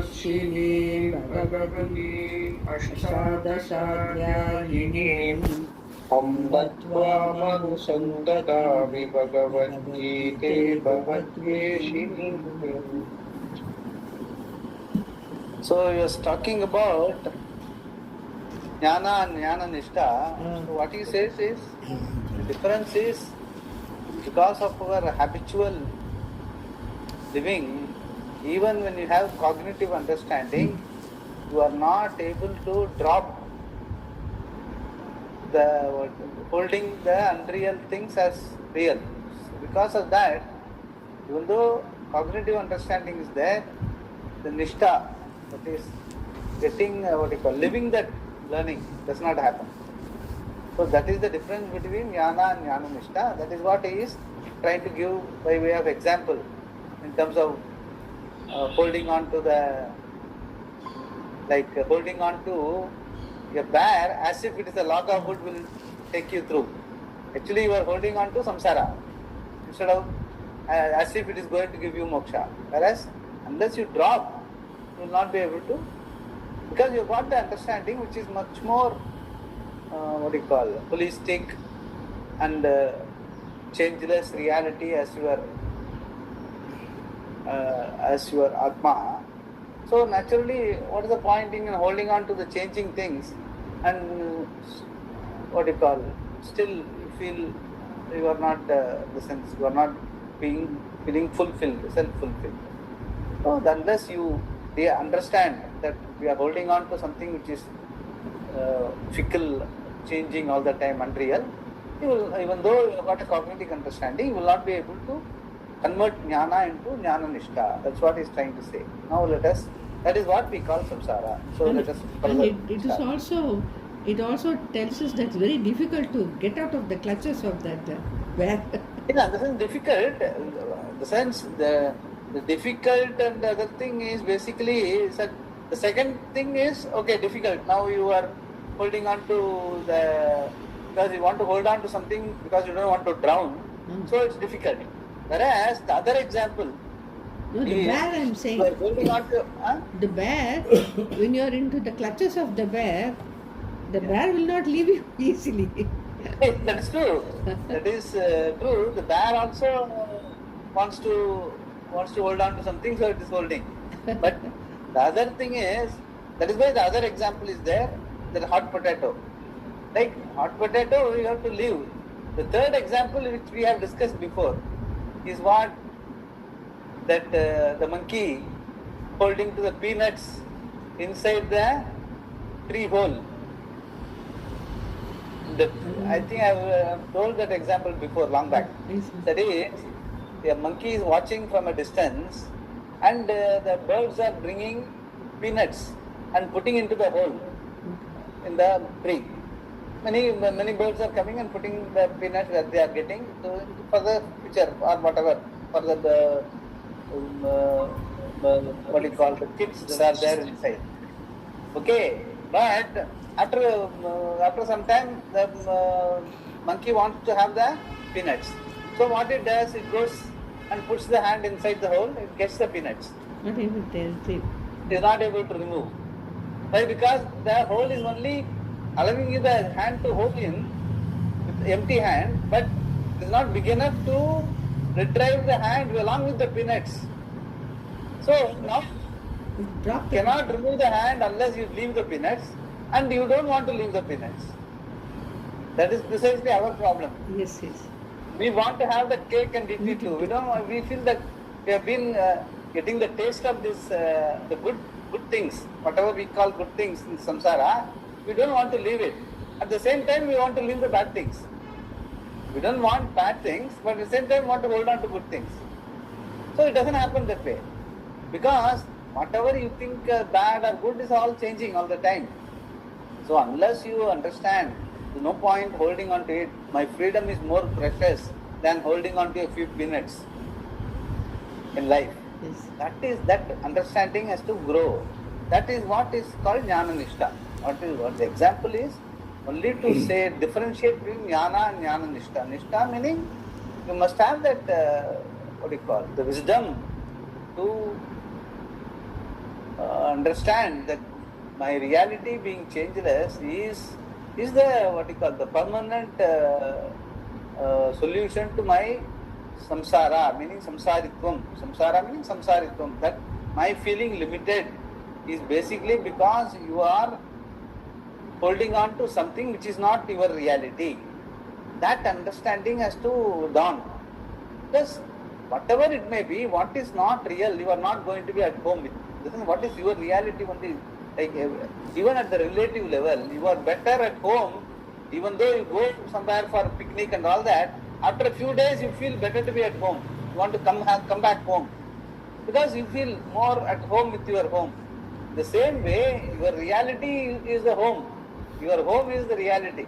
Shini Bhagavati Ashadashadyayini Ambatvamanusantatami Bhagavad Gita Bhagavadveshini. So he was talking about Jnana and Jnana Nishtha. So what he says is, the difference is because of our habitual living, even when you have cognitive understanding, you are not able to drop the holding the unreal things as real. So because of that, even though cognitive understanding is there, the nishtha, that is getting living that learning, does not happen. So that is the difference between jnana and jnana nishtha. That is what he is trying to give by way of example in terms of holding on to holding on to a bear as if it is a log of wood will take you through. Actually, you are holding on to samsara instead of as if it is going to give you moksha. Whereas, unless you drop, you will not be able to, because you have got the understanding which is much more holistic and changeless reality as your atma. So naturally, what is the point in holding on to the changing things and still you feel you are not you are not feeling fulfilled, self-fulfilled. So unless you understand that we are holding on to something which is fickle, changing all the time, unreal, you will, even though you have got a cognitive understanding, you will not be able to convert jnana into jnana nishtha. That's what he's trying to say. Now that is what we call samsara. So let us further it also tells us that it's very difficult to get out of the clutches of that bear. Yeah, this is difficult. The sense, the difficult and the other thing is basically, the second thing is, difficult. Now you are holding on to because you want to hold on to something because you don't want to drown. So it's difficult. Whereas the other example, no, the bear I'm saying, holding on to, the bear, when you are into the clutches of the bear will not leave you easily. That's true. That is true. The bear also wants to hold on to something, so it is holding. But the other thing is, that is why the other example is there, the hot potato. Like hot potato, you have to leave. The third example which we have discussed before is what? That the monkey holding to the peanuts inside the tree hole. I think I have told that example before, long back. That is, a monkey is watching from a distance and the birds are bringing peanuts and putting into the hole in the tree. Many birds are coming and putting the peanuts that they are getting for the future or whatever, for the the kids that are there inside. Okay, but after some time, the monkey wants to have the peanuts. So what it does, it goes and puts the hand inside the hole, it gets the peanuts. Not able to. It is not able to remove. Why? Because the hole is only allowing you the hand to hold in with empty hand, but it is not big enough to retrieve the hand along with the peanuts. So now you cannot remove the hand unless you leave the peanuts, and you don't want to leave the peanuts. That is precisely our problem. Yes. We want to have the cake and eat it too. We feel that we have been getting the taste of this, the good things, whatever we call good things in samsara. We don't want to leave it. At the same time, we want to leave the bad things. We don't want bad things, but at the same time, want to hold on to good things. So it doesn't happen that way. Because whatever you think bad or good is all changing all the time. So unless you understand, there's no point holding on to it. My freedom is more precious than holding on to a few peanuts in life. Yes. That understanding has to grow. That is what is called jnana nishtha. What the example is only to say differentiate between jnana and jnana nishtha. Nishtha meaning you must have that the wisdom to understand that my reality being changeless is the what you call the permanent solution to my samsara, meaning samsaritvam. Samsara meaning samsaritvam. That my feeling limited is basically because you are holding on to something which is not your reality. That understanding has to dawn. Because whatever it may be, what is not real, you are not going to be at home with. This is what is your reality only. Like even at the relative level, you are better at home, even though you go somewhere for a picnic and all that. After a few days, you feel better to be at home. You want to come back home because you feel more at home with your home. The same way, your reality is the home. Your home is the reality.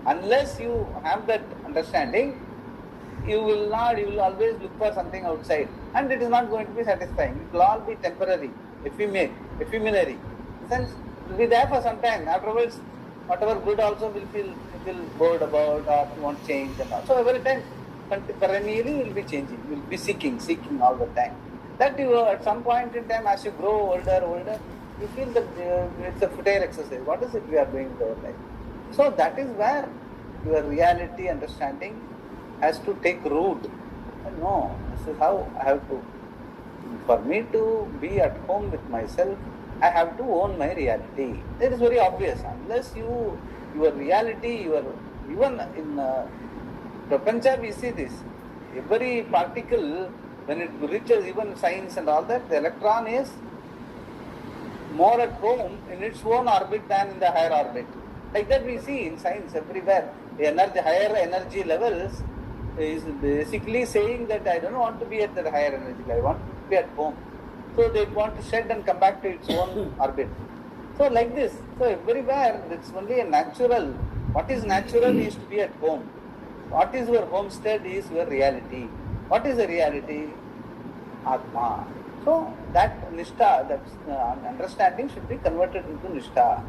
Unless you have that understanding, you will always look for something outside, and it is not going to be satisfying. It will all be temporary, ephemeral. Since it will be there for some time. Afterwards, whatever good also will feel bored about or you want change and all. So every time, perennially you will be changing. You will be seeking all the time. That you at some point in time, as you grow older, you feel that it's a futile exercise. What is it we are doing with our life? So that is where your reality understanding has to take root. No, this is how I have to. For me to be at home with myself, I have to own my reality. That is very obvious. Unless your reality, even in Prapancha we see this. Every particle, when it reaches even science and all that, the electron is more at home in its own orbit than in the higher orbit. Like that we see in science everywhere. The higher energy levels is basically saying that I don't want to be at that higher energy level. I want to be at home. So they want to shed and come back to its own orbit. So like this. So everywhere it's only a natural. What is natural is to be at home. What is your homestead is your reality. What is the reality? Atma. So that nishtha, that understanding should be converted into nishtha.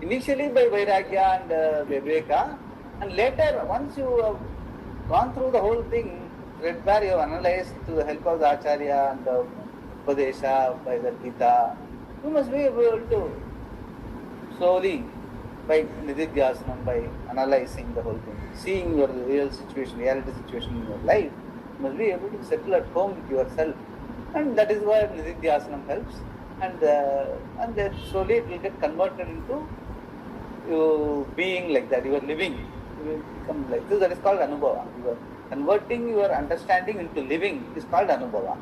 Initially by vairagya and viveka, and later once you have gone through the whole thing, where you have analyzed to the help of the Acharya and the Upadesha by the Gita, you must be able to slowly, by nididhyasanam, by analyzing the whole thing, seeing your reality situation in your life, you must be able to settle at home with yourself. And that is why nididhyasanam helps. And then slowly it will get converted into you being like that, you are living. You will become like this. That is called anubhava. You are converting your understanding into living. It is called anubhava.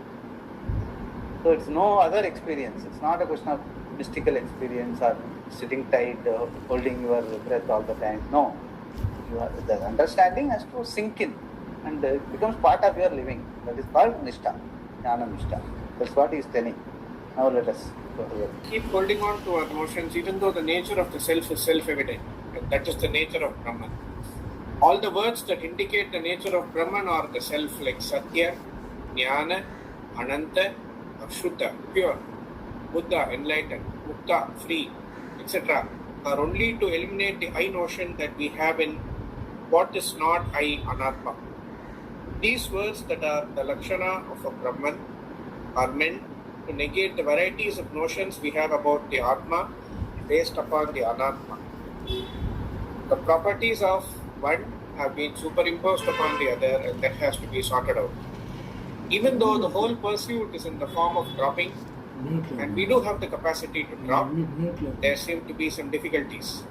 So it's no other experience. It's not a question of mystical experience or sitting tight, holding your breath all the time. No. The understanding has to sink in and it becomes part of your living. That is called nishtha, jnana nishtha. That's what he is telling. Now let us go here. Keep holding on to our notions even though the nature of the self is self-evident. And that is the nature of Brahman. All the words that indicate the nature of Brahman are the self, like Satya, Jnana, Ananta, Shuddha, pure, Buddha, enlightened, Mukta, free, etc. are only to eliminate the I notion that we have in what is not I, Anatma. These words that are the Lakshana of a Brahman are meant to negate the varieties of notions we have about the Atma based upon the Anatma. The properties of one have been superimposed upon the other and that has to be sorted out. Even though the whole pursuit is in the form of dropping, and we do have the capacity to drop, there seem to be some difficulties.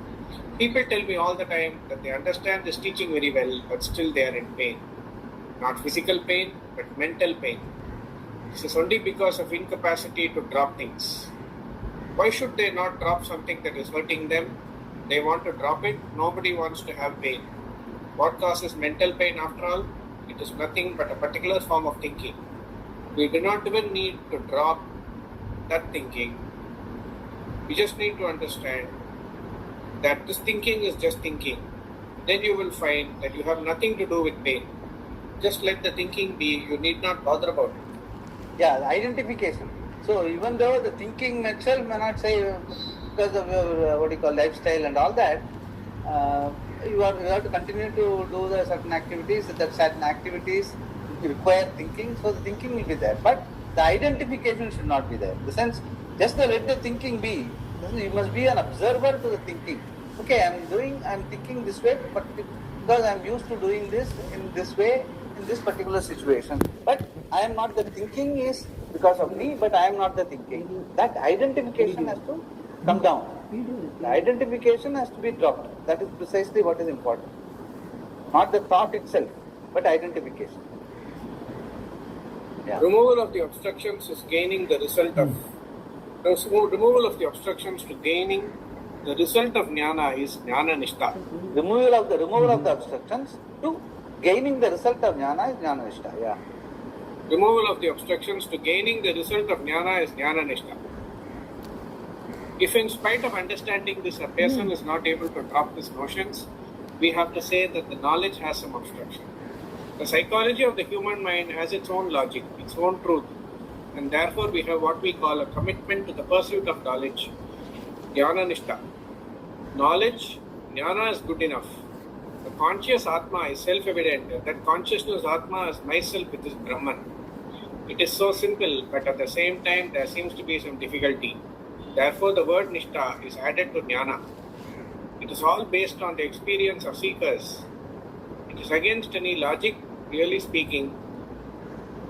People tell me all the time that they understand this teaching very well, but still they are in pain. Not physical pain, but mental pain. This is only because of incapacity to drop things. Why should they not drop something that is hurting them? They want to drop it. Nobody wants to have pain. What causes mental pain after all? It is nothing but a particular form of thinking. We do not even need to drop that thinking. We just need to understand that this thinking is just thinking. Then you will find that you have nothing to do with pain. Just let the thinking be. You need not bother about it. Yeah, identification. So even though the thinking itself may not say because of your lifestyle and all that, you have to continue to do the certain activities. That certain activities require thinking, so the thinking will be there. But the identification should not be there. In the sense, just let the thinking be. You must be an observer to the thinking. Okay, I'm thinking this way, but because I'm used to doing this in this way, in this particular situation. But I am not the thinking is because of me, but I am not the thinking. That identification has to come down. The identification has to be dropped. That is precisely what is important. Not the thought itself, but identification. Yeah. Removal of the obstructions is gaining the result of. Removal of the obstructions to gaining the result of jnana is jnana nishta. Removal of the obstructions to gaining the result of jnana is jnana nishta. Yeah. Removal of the obstructions to gaining the result of jnana is jnana nishta. If in spite of understanding this, a person is not able to drop his notions, we have to say that the knowledge has some obstruction. The psychology of the human mind has its own logic, its own truth, and therefore we have what we call a commitment to the pursuit of knowledge. Jnana nishta. Knowledge, jnana is good enough. The conscious Atma is self-evident. That consciousness Atma is myself, it is Brahman. It is so simple, but at the same time there seems to be some difficulty. Therefore the word nishta is added to jnana. It is all based on the experience of seekers. It is against any logic, really speaking,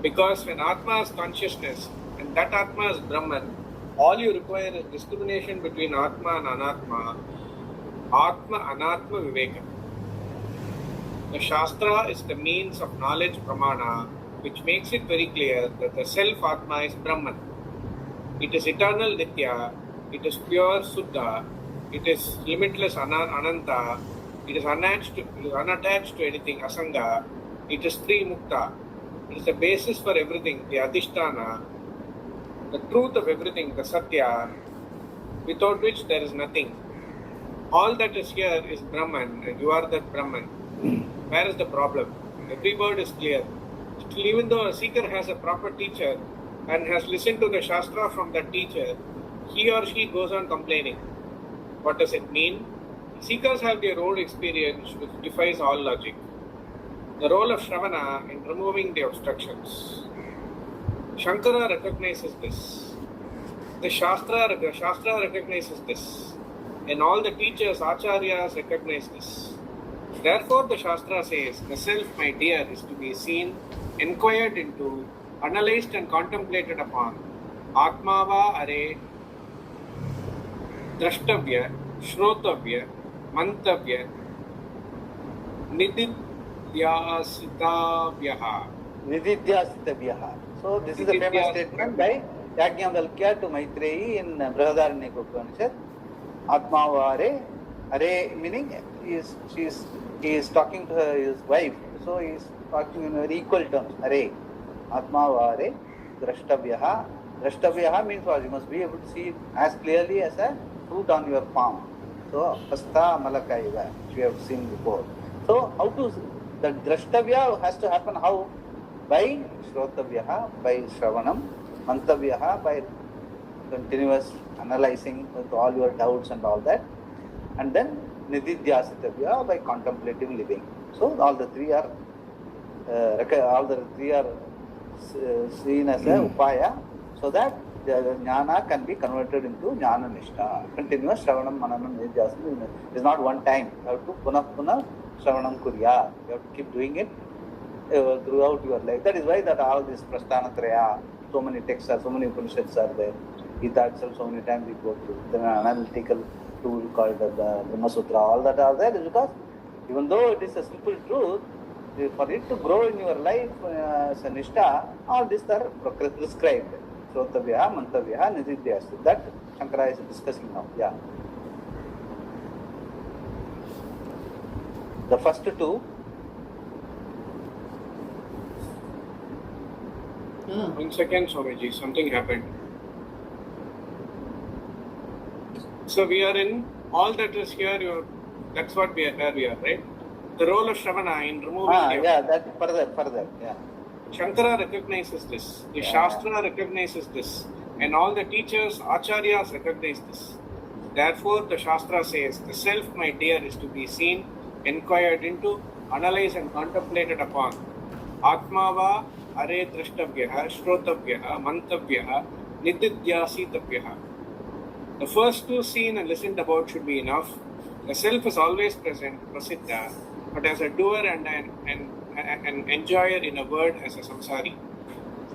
because when Atma is consciousness and that Atma is Brahman, all you require is discrimination between Atma and Anatma, Atma Anatma Viveka. The Shastra is the means of knowledge pramana, which makes it very clear that the self Atma is Brahman. It is eternal Nitya, it is pure Suddha, it is limitless Ananta, it is unattached to anything, Asanga, it is free Mukta, it is the basis for everything, the Adhisthana, the truth of everything, the Satya, without which there is nothing. All that is here is Brahman, and you are that Brahman. Where is the problem? Every word is clear. Still, even though a seeker has a proper teacher and has listened to the Shastra from that teacher, he or she goes on complaining. What does it mean? Seekers have their own experience which defies all logic. The role of Shravana in removing the obstructions. Shankara recognizes this. The Shastra recognizes this. And all the teachers, acharyas recognize this. Therefore the Shastra says, the self, my dear, is to be seen, inquired into, analyzed and contemplated upon. Atmava are drashtavya, shrotavya, mantavya, nididhyasitavyaha. Nididhyasitavyaha. So this is a famous statement by Yajnavalkya to Maitreyi in Brihadaranyaka Upanishad. Atmavare, are meaning he is talking to his wife. So he is talking in very equal terms. Are, Atmavare, drashtavyaha. Drashtavyaha means what? You must be able to see it as clearly as a fruit on your palm. So, Pastha Malakaiva, which we have seen before. So, how to, the drashtavya has to happen how? By Shrotavyaha, by Shravanam, Mantavyaha, by continuous analyzing with all your doubts and all that. And then Nididhyasitavya, by contemplative living. So, all the three are seen as a upaya, so that the jnana can be converted into jnana nishta. Continuous Shravanam, Mananam, Nididhyasana is not one time. You have to punah Shravanam kurya. You have to keep doing it throughout your life. That is why that all this Prasthanatraya, so many texts are, so many Upanishads are there. Gita itself, so many times we go through. Then an analytical tool called the Brahma Sutra, all that are there is because even though it is a simple truth, for it to grow in your life as a nishta, all these are prescribed. Shrotavyaha, Mantavyaha, Nididhyasya. That Shankara is discussing now. Yeah. The first two. 1 second, Swamiji, something happened. So we are in all that is here. That's what we are. Where we are, right? The role of Shravana in removing. That further. Yeah. Shankara recognizes this. The Shastra recognizes this, and all the teachers, acharyas recognize this. Therefore, the Shastra says, the self, my dear, is to be seen, inquired into, analyzed and contemplated upon. Atmava are drashtavyaha, shrotavyaha, mantavyaha, nididhyasitavyaha. The first two seen and listened about should be enough. The self is always present, prasiddha, but as a doer and an enjoyer in a word as a samsari.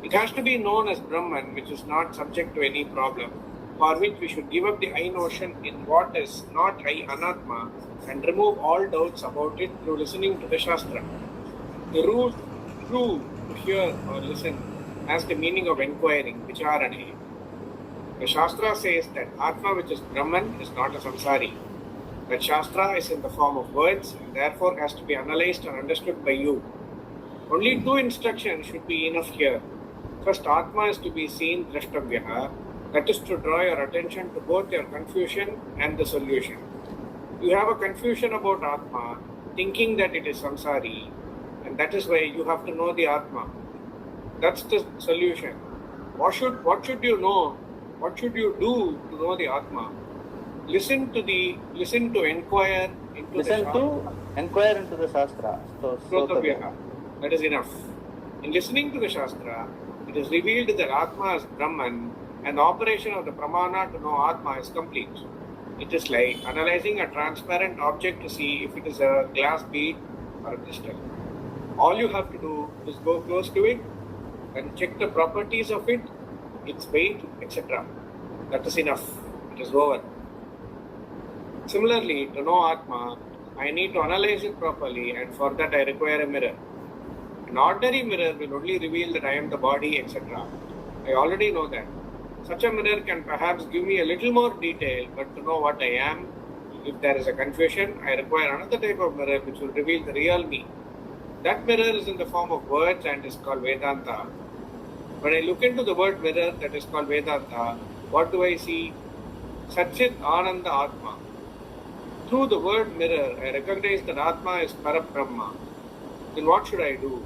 It has to be known as Brahman, which is not subject to any problem, for which we should give up the I notion in what is not I anatma and remove all doubts about it through listening to the Shastra. The rule to hear or listen has the meaning of inquiring, vicharane. The Shastra says that Atma, which is Brahman, is not a samsari. That Shastra is in the form of words and therefore has to be analyzed and understood by you. Only two instructions should be enough here. First, Atma is to be seen, drashtavyaha, that is to draw your attention to both your confusion and the solution. You have a confusion about Atma, thinking that it is samsari, and that is why you have to know the Atma. That's the solution. What should you know? What should you do to know the Atma? Listen to inquire into inquire into the Shastra. Shrotavyaha. That is enough. In listening to the Shastra, it is revealed that Atma is Brahman and the operation of the Pramana to know Atma is complete. It is like analyzing a transparent object to see if it is a glass bead or a crystal. All you have to do is go close to it and check the properties of it, its weight, etc. That is enough. It is over. Similarly, to know Atma, I need to analyze it properly, and for that I require a mirror. An ordinary mirror will only reveal that I am the body, etc. I already know that. Such a mirror can perhaps give me a little more detail, but to know what I am, if there is a confusion, I require another type of mirror which will reveal the real me. That mirror is in the form of words and is called Vedanta. When I look into the word mirror that is called Vedanta, what do I see? Satchit Ananda Atma. Through the word mirror, I recognize that Atma is Parabrahma. Then what should I do?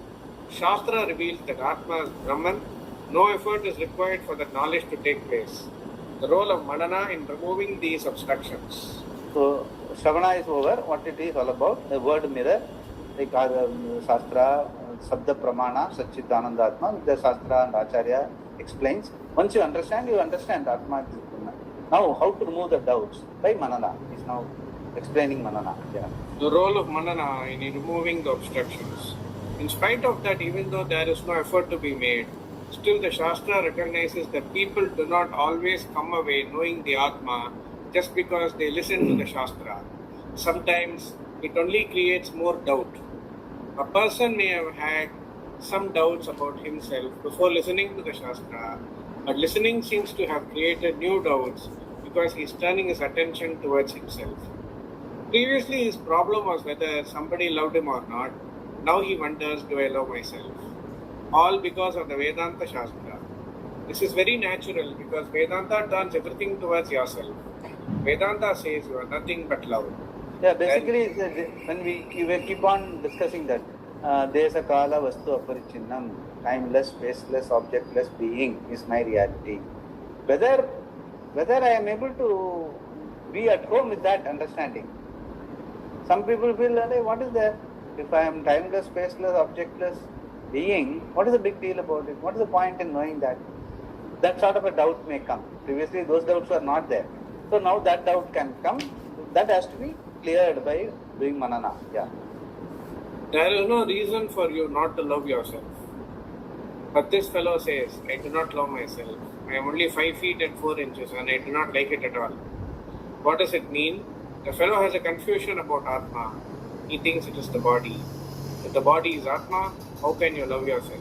Shastra reveals that Atma is Brahman. No effort is required for that knowledge to take place. The role of Manana in removing these obstructions. So, Shravana is over. What it is all about? The word mirror, like Shastra, Sabda Pramana, Satchitananda Atma, the Shastra and Acharya explains. Once you understand Atma is Brahman. Now, how to remove the doubts? By Manana. He is now explaining Manana. Yeah. The role of Manana in removing the obstructions. In spite of that, even though there is no effort to be made, still the Shastra recognizes that people do not always come away knowing the Atma just because they listen to the Shastra. Sometimes it only creates more doubt. A person may have had some doubts about himself before listening to the Shastra, but listening seems to have created new doubts because he is turning his attention towards himself. Previously, his problem was whether somebody loved him or not. Now he wonders, do I love myself? All because of the Vedanta Shastra. This is very natural because Vedanta turns everything towards yourself. Vedanta says you are nothing but love. Yeah, basically, when we keep on discussing that, Desa Kala Vastu Aparichinnam, timeless, spaceless, objectless being is my reality. Whether I am able to be at home with that understanding. Some people feel, what is there? If I am timeless, spaceless, objectless being, what is the big deal about it? What is the point in knowing that? That sort of a doubt may come. Previously, those doubts were not there. So now that doubt can come. That has to be cleared by doing manana. Yeah. There is no reason for you not to love yourself. But this fellow says, I do not love myself. I am only 5 feet and 4 inches and I do not like it at all. What does it mean? The fellow has a confusion about Atma. He thinks it is the body. If the body is Atma, how can you love yourself?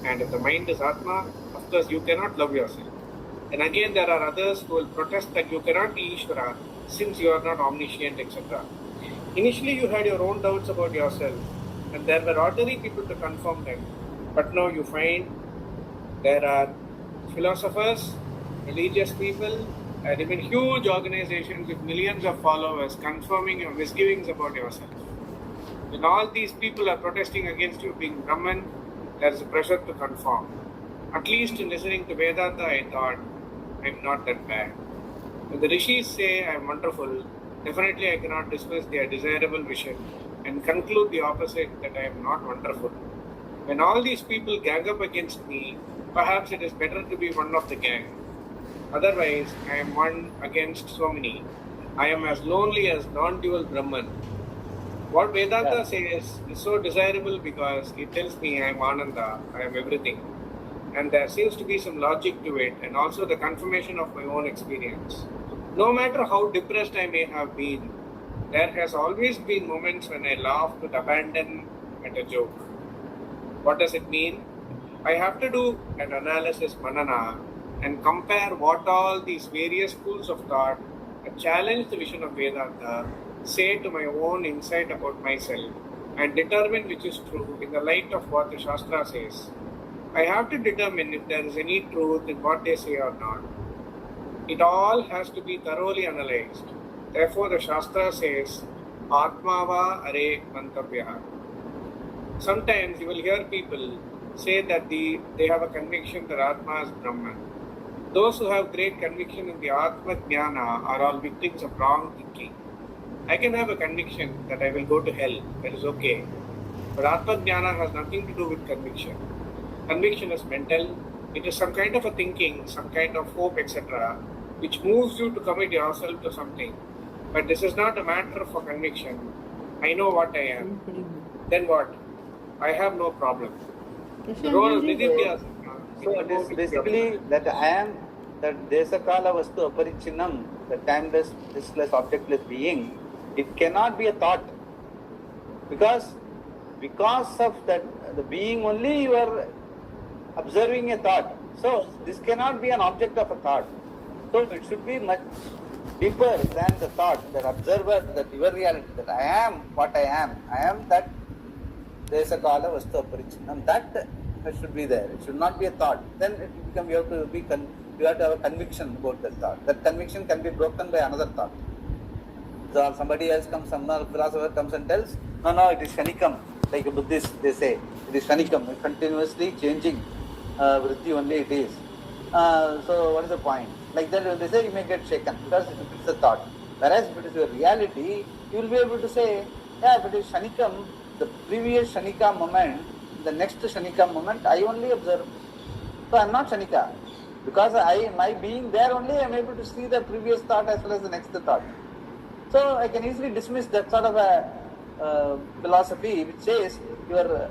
And if the mind is Atma, of course you cannot love yourself. And again there are others who will protest that you cannot be Ishvara since you are not omniscient, etc. Initially you had your own doubts about yourself and there were ordinary people to confirm them. But now you find there are philosophers, religious people, and even huge organizations with millions of followers confirming your misgivings about yourself. When all these people are protesting against you being Brahman, there is a pressure to conform. At least in listening to Vedanta, I thought, I am not that bad. When the rishis say I am wonderful, definitely I cannot dismiss their desirable vision and conclude the opposite, that I am not wonderful. When all these people gang up against me, perhaps it is better to be one of the gang. Otherwise, I am one against so many. I am as lonely as non-dual Brahman. What Vedanta says is so desirable because it tells me I am Ananda, I am everything. And there seems to be some logic to it and also the confirmation of my own experience. No matter how depressed I may have been, there has always been moments when I laughed with abandon at a joke. What does it mean? I have to do an analysis manana and compare what all these various schools of thought that challenge the vision of Vedanta say to my own insight about myself and determine which is true in the light of what the Shastra says. I have to determine if there is any truth in what they say or not. It all has to be thoroughly analyzed. Therefore, the Shastra says, Atmava are mantavya. Sometimes you will hear people say that they have a conviction that Atma is Brahman. Those who have great conviction in the Atma Jnana are all victims of wrong thinking. I can have a conviction that I will go to hell, that is okay. But Atma Jnana has nothing to do with conviction. Conviction is mental, it is some kind of a thinking, some kind of hope, etc., which moves you to commit yourself to something. But this is not a matter for conviction. I know what I am. Then what? I have no problem. The role of Nididhyasana. So it is basically that I am, that Desakala Vastu Aparichinam, the timeless, diskless, objectless being. It cannot be a thought. Because of that, the being only you are observing a thought. So this cannot be an object of a thought. So it should be much deeper than the thought, that observer, that your reality, that I am what I am. I am that Desakala Vastu Aparichinam. That should be there. It should not be a thought. Then it will become, you have to have a conviction about that thought. That conviction can be broken by another thought. So somebody else comes, some philosopher comes and tells, no, it is Shanikam. Like a Buddhist, they say, it is Shanikam, continuously changing vritti only it is. So what is the point? Like that when they say, you may get shaken because it is a thought. Whereas if it is your reality, you will be able to say, yeah, if it is Shanikam, the previous Shanika moment, the next Shanika moment, I only observe. So I am not Shanika. Because my being there only, I am able to see the previous thought as well as the next thought. So I can easily dismiss that sort of a philosophy which says your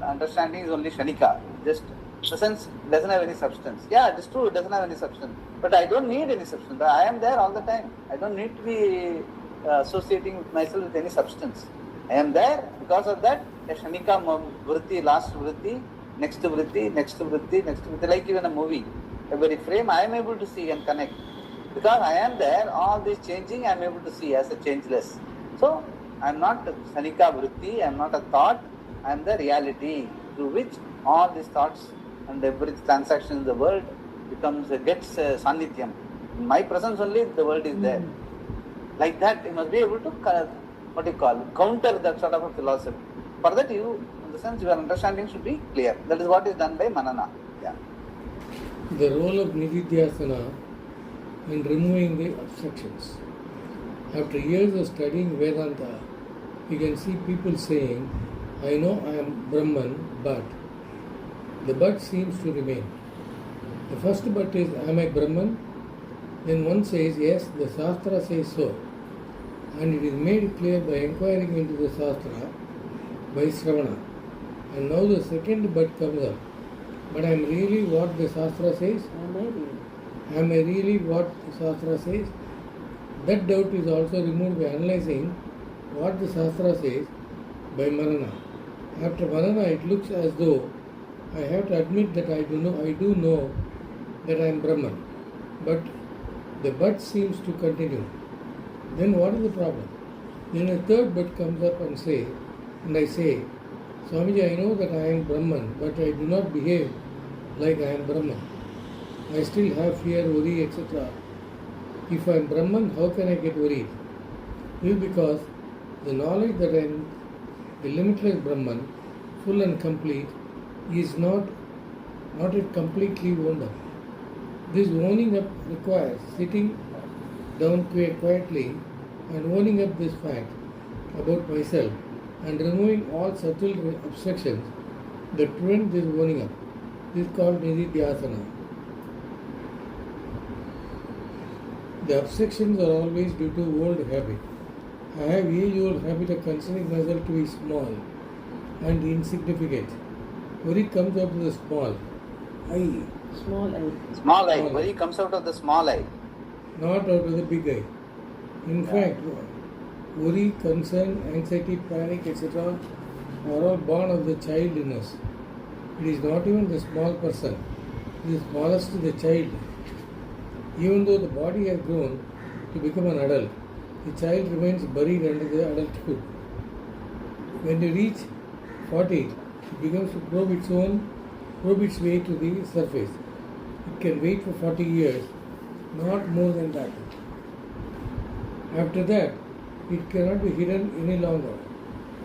understanding is only Shanika. Just in the sense it doesn't have any substance. Yeah, it is true, it doesn't have any substance. But I don't need any substance. I am there all the time. I don't need to be associating with myself with any substance. I am there. Because of that, a Shanika vritti, last vritti, next vritti, next vritti, next vritti. Like even a movie. Every frame I am able to see and connect. Because I am there, all this changing I am able to see as a changeless. So, I am not Shanika vritti, I am not a thought, I am the reality through which all these thoughts and every transaction in the world gets Sannithyam. In my presence only the world is there. Like that, you must be able to, counter that sort of a philosophy. For that, in the sense, your understanding should be clear. That is what is done by Manana. Yeah. The role of Nididhyasana in removing the obstructions. After years of studying Vedanta, you can see people saying, I know I am Brahman, but the but seems to remain. The first but is, am I Brahman? Then one says, yes, the Shastra says so. And it is made clear by inquiring into the Shastra by Sravana. And now the second but comes up. But I am really what the Shastra says? Am I really what the Shastra says? That doubt is also removed by analyzing what the Shastra says by Manana. After Manana, it looks as though I have to admit that I do know that I am Brahman. But the but seems to continue. Then what is the problem? Then a third but comes up and I say, Swamiji, I know that I am Brahman, but I do not behave like I am Brahman. I still have fear, worry, etc. If I am Brahman, how can I get worried? This is because the knowledge that I am the limitless Brahman, full and complete, is not yet completely owned up. This owning up requires sitting down quietly and owning up this fact about myself and removing all subtle obstructions The trend is going up. This is called nididhyasana. The obstructions are always due to old habit. I have age-old habit of considering myself to be small and insignificant. Worry comes out of the small eye, Small eye. Small eye. Small eye. Worry comes out of the small eye. not out of the big eye. In fact, worry, concern, anxiety, panic, etc. are all born of the child in us. It is not even the small person. It is smallest to the child. Even though the body has grown to become an adult, the child remains buried under the adulthood. When you reach 40, it begins to probe its way to the surface. It can wait for 40 years, not more than that. After that, it cannot be hidden any longer.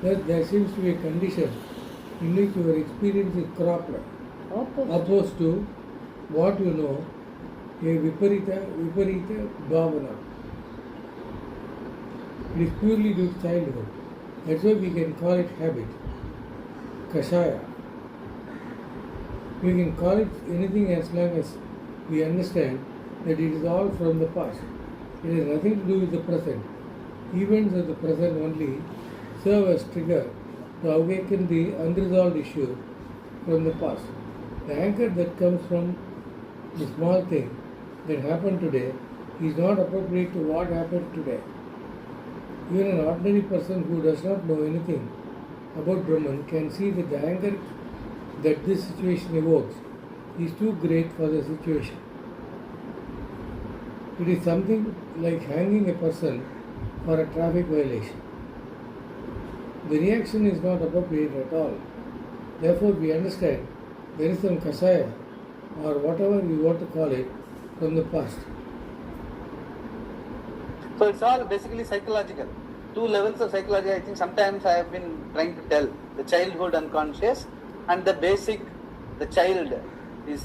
Thus, there seems to be a condition in which your experience is cropped, opposed to what you know, a viparita bhavana. It is purely due to childhood. That's why we can call it habit, kashaya. We can call it anything as long as we understand that it is all from the past. It has nothing to do with the present. Events of the present only serve as trigger to awaken the unresolved issue from the past. The anchor that comes from the small thing that happened today is not appropriate to what happened today. Even an ordinary person who does not know anything about Brahman can see that the anger that this situation evokes is too great for the situation. It is something like hanging a person for a traffic violation. The reaction is not appropriate at all. Therefore, we understand there is some kashaya or whatever we want to call it from the past. So it's all basically psychological. Two levels of psychology. I think sometimes I have been trying to tell the childhood unconscious and the basic. The child is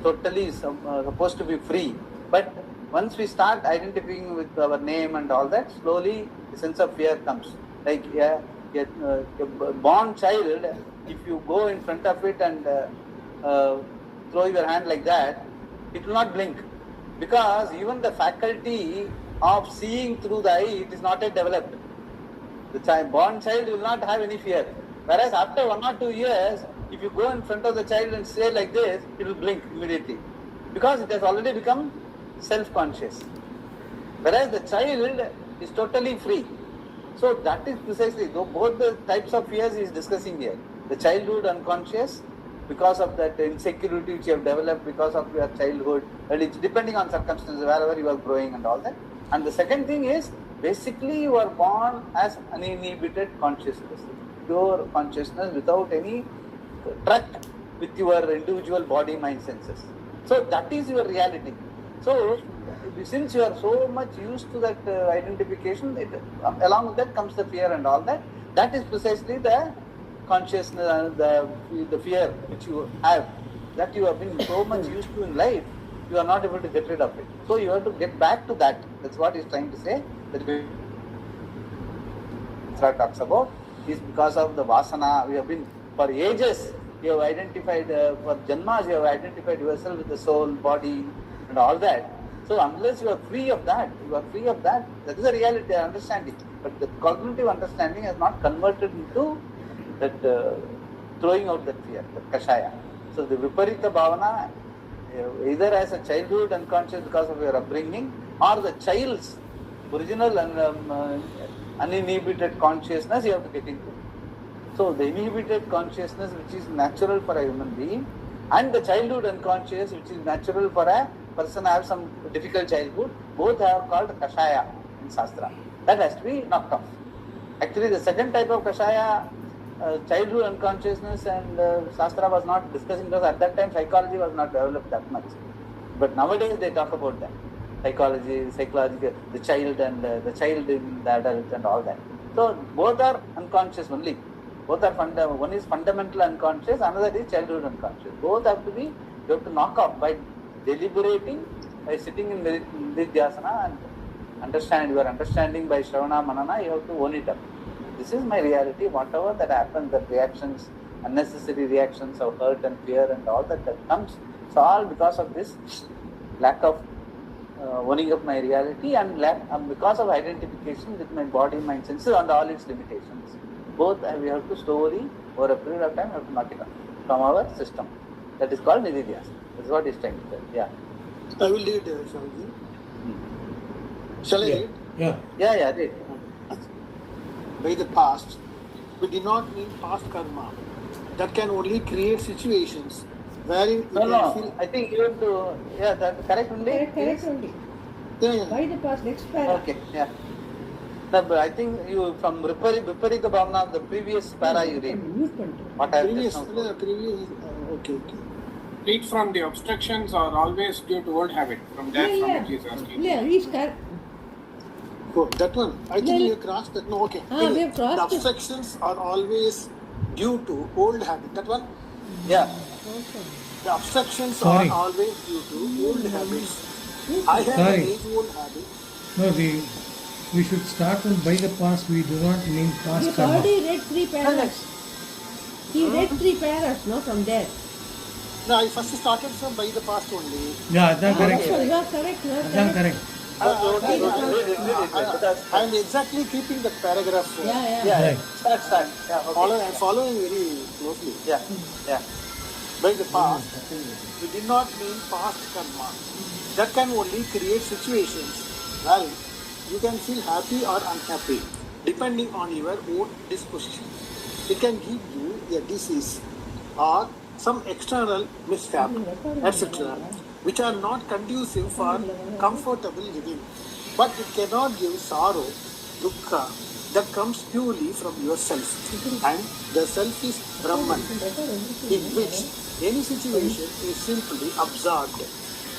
totally supposed to be free. But once we start identifying with our name and all that, slowly the sense of fear comes. Like a born child, if you go in front of it and throw your hand like that, it will not blink. Because even the faculty of seeing through the eye, it is not yet developed. The born child will not have any fear. Whereas after 1 or 2 years, if you go in front of the child and say like this, it will blink immediately. Because it has already become self-conscious. Whereas the child is totally free. So that is precisely, both the types of fears he is discussing here. The childhood unconscious, because of that insecurity which you have developed because of your childhood, and it's depending on circumstances, wherever you are growing and all that. And the second thing is, basically you are born as uninhibited consciousness, pure consciousness without any tract with your individual body, mind, senses. So that is your reality. So since you are so much used to that identification, along with that comes the fear and all that. That is precisely the consciousness, the fear which you have, that you have been so much used to in life, you are not able to get rid of it. So you have to get back to that. That's what he's trying to say. That Shastra talks about is because of the vasana. We have been for ages. You have identified for janmas. You have identified yourself with the soul, body, and all that. So unless you are free of that, that is the reality, understanding. But the cognitive understanding has not converted into that throwing out that fear, that kashaya. So the viparita bhavana, either as a childhood unconscious because of your upbringing, or the child's original and uninhibited consciousness you have to get into. So the inhibited consciousness which is natural for a human being, and the childhood unconscious which is natural for a person have some difficult childhood, both are called kashaya in Shastra. That has to be knocked off. Actually the second type of kashaya, childhood unconsciousness, and Shastra was not discussing because at that time psychology was not developed that much. But nowadays they talk about that. Psychology, psychological, the child and the child in the adult and all that. So both are unconscious only. Both are one is fundamental unconscious, another is childhood unconscious. Both have to be, you have to knock off by deliberating, by sitting in nididhyasana and understand. You are understanding by Shravana Manana, you have to own it up. This is my reality, whatever that happens, the reactions unnecessary reactions of hurt and fear and all that comes. It's all because of this lack of owning up my reality and because of identification with my body, mind, senses and all its limitations. Both we have to slowly, over a period of time, have to knock it out from our system. That is called nididhyas. That is what he's trying to tell. Yeah. I will read, Swamiji. Shall I read? Yeah, read. By the past, we do not mean past karma. That can only create situations wherein we can feel... I think you have to... Yeah, that's correct only? Correct only. Yeah. By the past, next para. Okay, yeah. No, but I think you, from Viparita Bhavana, the previous para you read. What I have Previous, just now. okay. Read from the obstructions are always due to old habit. From that, Swamiji is asking. Yeah, he's correct. Oh, that one. I think we have crossed that. No, okay. We have crossed the it. obstructions are always due to old habit. That one? Yeah. The obstructions Sorry. are always due to old habits. I have an age-old habit. No, we should start from by the past. We do not mean past He's karma. already read 3 paras. He read 3 paras, no, from there. No, I first started from by the past only. Yeah, that's correct. So you are correct, you are That's correct. correct. I am exactly keeping the paragraph. Yeah. Right. Start. Yeah, okay. I am following very closely. Yeah. By the past, we did not mean past karma. That can only create situations wherein you can feel happy or unhappy, depending on your own disposition. It can give you a disease or some external mishap, etc., which are not conducive for comfortable living. But it cannot give sorrow, dukkha, that comes purely from yourself. And the self is Brahman, in which any situation is simply absorbed.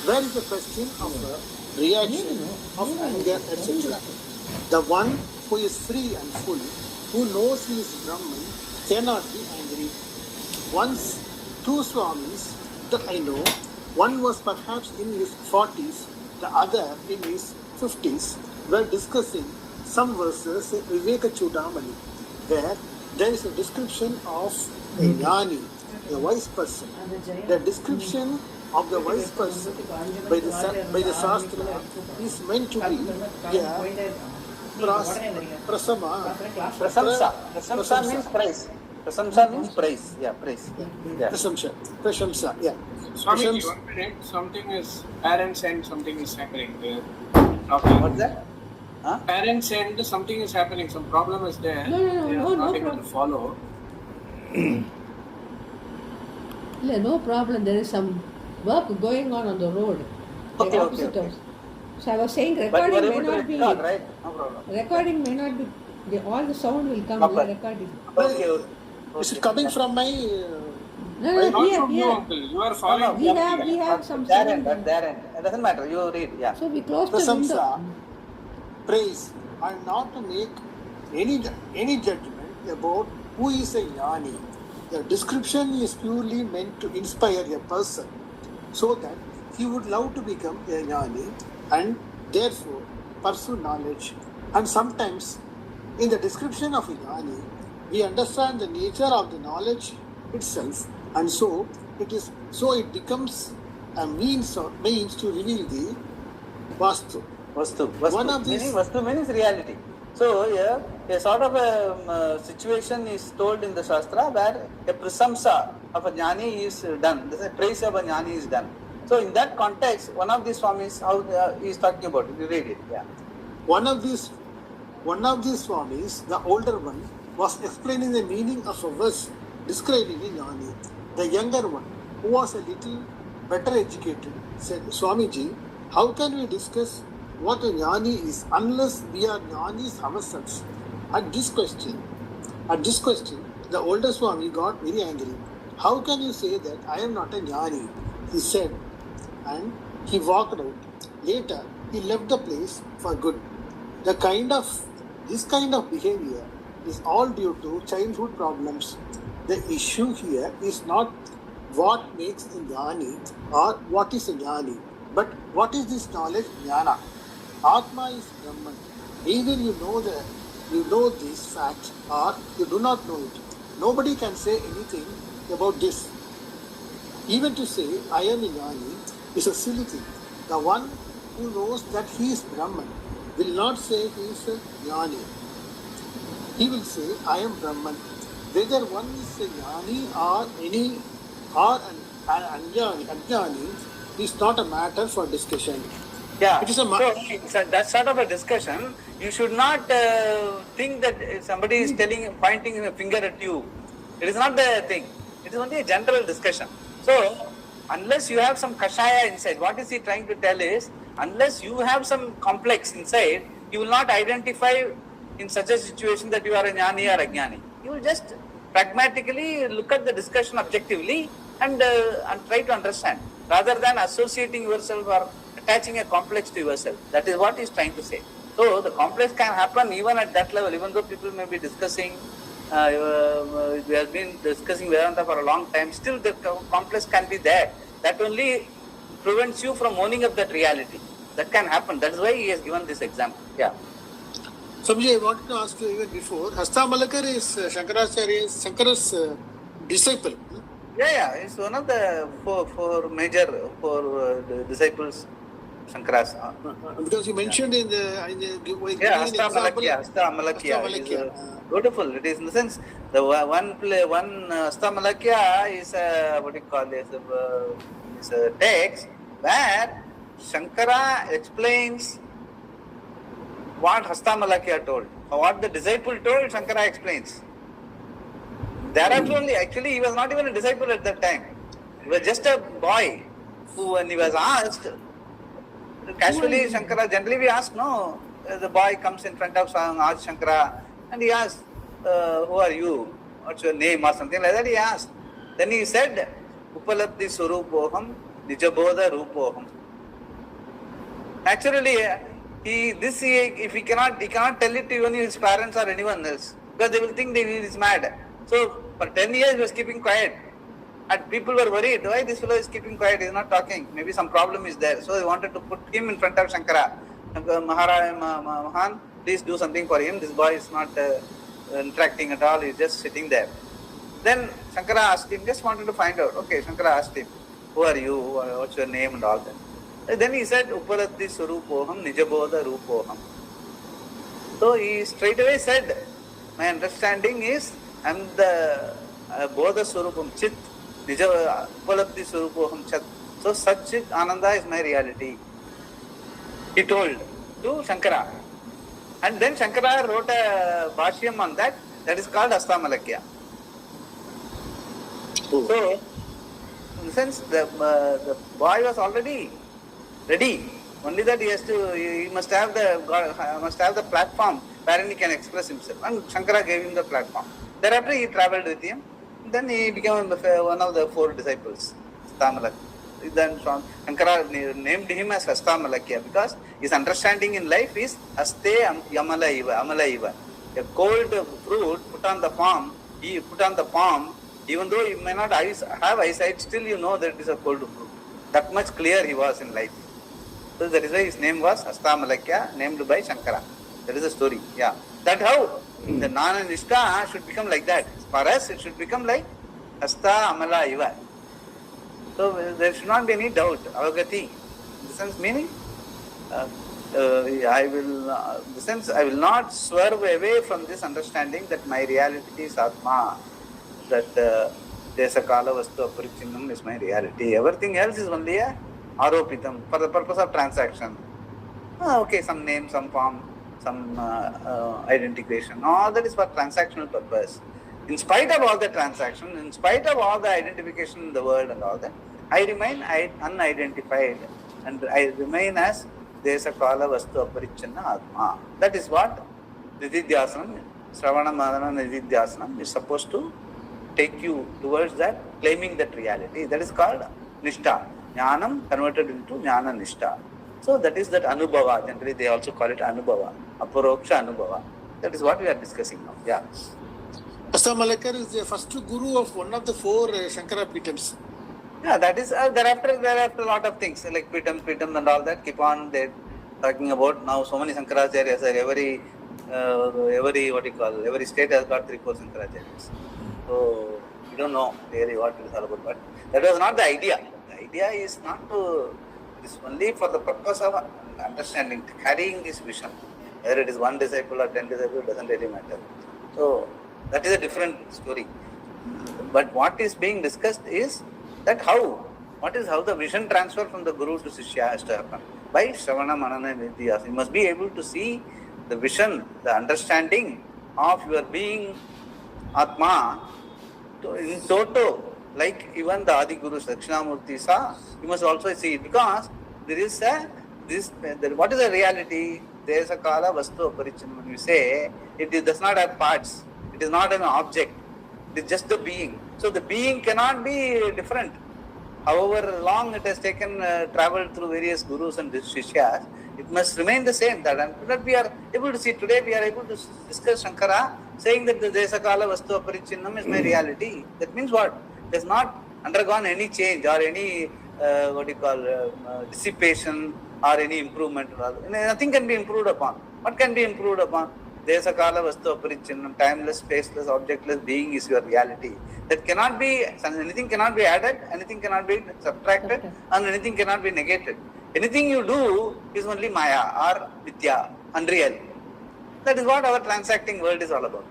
Where is the question of a reaction of anger, etc.? The one who is free and full, who knows he is Brahman, cannot be angry. Once, 2 Swamis that I know, one was perhaps in his 40s, the other in his 50s, were discussing some verses in Viveka Chudamani, where there is a description of a jnani, a wise person. The description of the wise person by the Shastra is meant to be prasama. Prasamsa means praise. Prasamsa means praise. Yeah, praise. Yeah. Prasamsa, yeah. Swamiji, 1 minute. Something is parents and something is happening there. What's that? Huh? Parents and something is happening. Some problem is there. No, They are not able problem. to follow. No problem. There is some work going on the road. Okay. So I was saying But you are recording may able to not be. record, right? No problem. Recording may not be. All the sound will come. We are recording. Okay. Is it coming from my... No, Not from you, here. uncle. You are following. We have some Their sound. end. At their end. It doesn't matter. You read. Yeah. So we close the window. Prasamsa, praise, and not to make any judgment about who is a jnani. The description is purely meant to inspire a person so that he would love to become a jnani and therefore pursue knowledge. And sometimes in the description of a jnani, we understand the nature of the knowledge itself, and so it becomes a means to reveal the Vastu. Vastu. One of these- Vastu means reality. So here, a sort of a situation is told in the Shastra where a prasamsa of a jnani is done. The praise of a jnani is done. So in that context, one of these Swamis, how he is talking about it. You read it. Yeah. One of these Swamis, the older one, was explaining the meaning of a verse describing a jnani. The younger one, who was a little better educated, said, Swamiji, how can we discuss what a jnani is unless we are jnanis ourselves? At this question, the older Swami got very angry. How can you say that I am not a jnani? He said, and he walked out. Later, he left the place for good. This kind of behavior is all due to childhood problems. The issue here is not what makes a jnani or what is a jnani, but what is this knowledge jnana? Atma is Brahman. Either you know this fact or you do not know it. Nobody can say anything about this. Even to say, I am a jnani is a silly thing. The one who knows that he is Brahman will not say he is a jnani. He will say, I am Brahman. Whether one is a jnani or an ajnani is not a matter for discussion. Yeah, It is a so that sort of a discussion, you should not think that somebody is pointing a finger at you. It is not the thing. It is only a general discussion. So, unless you have some kashaya inside, what is he trying to tell is, unless you have some complex inside, you will not identify in such a situation that you are a jnani or ajnani. You will just pragmatically look at the discussion objectively and try to understand, rather than associating yourself or attaching a complex to yourself. That is what he is trying to say. So the complex can happen even at that level, even though people may be discussing, we have been discussing Vedanta for a long time, still the complex can be there. That only prevents you from owning up that reality. That can happen. That is why he has given this example. Yeah. Swamiji, I wanted to ask you even before, Hastamalakar is Shankara's disciple. Yeah, it's one of the four major disciples, Shankaras. Because you mentioned in the Hastamalakya is beautiful. It is in the sense, the one Hastamalakya is is a text where Shankara explains what Hastamalakya told. What the disciple told, Shankara explains. Thereafter only, actually he was not even a disciple at that time. He was just a boy who, when he was asked, casually Shankara, generally we ask, no, the boy comes in front of Shankara and he asks, who are you? What's your name or something like that he asked. Then he said, Upalabdhi Surupoham Nijaboda Rupoham. Naturally, if he cannot tell it to even his parents or anyone else, because they will think that he is mad. So for 10 years he was keeping quiet, and people were worried, why this fellow is keeping quiet, he is not talking, maybe some problem is there. So they wanted to put him in front of Shankara. Mahan, please do something for him, this boy is not interacting at all, he is just sitting there. Then Shankara asked him, just wanted to find out, okay, Shankara asked him, who are you, what's your name and all that. And then he said, Upaladhi Surupoham Nijaboda Rupoham. So he straight away said, my understanding is, I am the Bodha Surupam Chit, Upalabdhi Surupoham Chat. So Sat Chit Ananda is my reality. He told to Shankara. And then Shankara wrote a Bhashyam on that, that is called Hastamalakya. So, in the sense, the boy was already ready. Only that he must have the platform wherein he can express himself. And Shankara gave him the platform. Thereafter he travelled with him. Then he became one of the four disciples, Hastamalakya. Then Shankara named him as Hastamalakya because his understanding in life is Haste Amala Iva. A cold fruit put on the palm, even though you may not have eyesight, still you know that it is a cold fruit. That much clear he was in life. So that is why his name was Hastamalakya, named by Shankara. That is the story. Yeah. That's how the Nana Nishta should become like that. For us, it should become like Hasta Amala Iva. So there should not be any doubt. Avagati. In the sense meaning, I will not swerve away from this understanding that my reality is Atma, that Desa Kala Vastu Aparichinnam is my reality. Everything else is only a Aropitam for the purpose of transaction. Okay, some name, some form, some identification. All that is for transactional purpose. In spite of all the transaction, in spite of all the identification in the world and all that, I remain unidentified and I remain as Desa Kala Vastu Aparichanna Atma. That is what Nididhyasanam, Sravana Madana Nididhyasanam is supposed to take you towards that, claiming that reality. That is called Nishta. Jnanam converted into Jnana Nishta. So that is that Anubhava. Generally they also call it Anubhava. Aparoksha Anubhava. That is what we are discussing now. Yeah. Hastamalakya is the first guru of one of the four Shankara Pitams. Yeah, that is thereafter a lot of things like Pitam and all that keep on they talking about. Now so many Shankaracharyas are every state has got 3-4 Shankaracharyas. So we don't know really what it is all about. But that was not the idea. The idea is not to, it is only for the purpose of understanding, carrying this vision. Whether it is 1 disciple or 10 disciples doesn't really matter. So that is a different story. But what is being discussed is that how the vision transfer from the Guru to Shishya has to happen. By Shravana, Manana, Nityas. You must be able to see the vision, the understanding of your being Atma in toto, like even the Adi Guru Dakshinamurti saw, you must also see it, because there is what is the reality? There is a kala vastu aparichinna. When you say it does not have parts, it is not an object, it is just the being. So the being cannot be different. However long it has taken, traveled through various gurus and shishyas, it must remain the same. That we are able to see today, we are able to discuss Shankara saying that the Desakala Vastu Aparichinnam is my reality. That means what? It has not undergone any change or any dissipation or any improvement. Nothing can be improved upon. What can be improved upon? Desakala Vastu Aparichinnam, timeless, spaceless, objectless being is your reality. That cannot be, anything cannot be added, anything cannot be subtracted, and anything cannot be negated. Anything you do is only Maya or Vidya, unreal. That is what our transacting world is all about.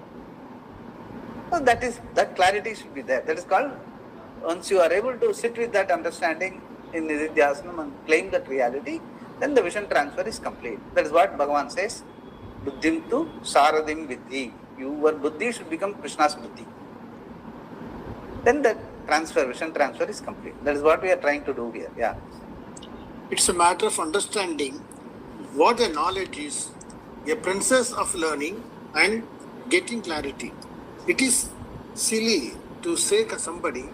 So that clarity should be there. That is called, once you are able to sit with that understanding in Nididhyasanam and claim that reality, then the vision transfer is complete. That is what Bhagavan says, Buddhim tu Saradim Vidhi. Your Buddhi should become Krishna's Buddhi. Then the vision transfer is complete. That is what we are trying to do here. Yeah. It's a matter of understanding what the knowledge is, a process of learning and getting clarity. It is silly to say somebody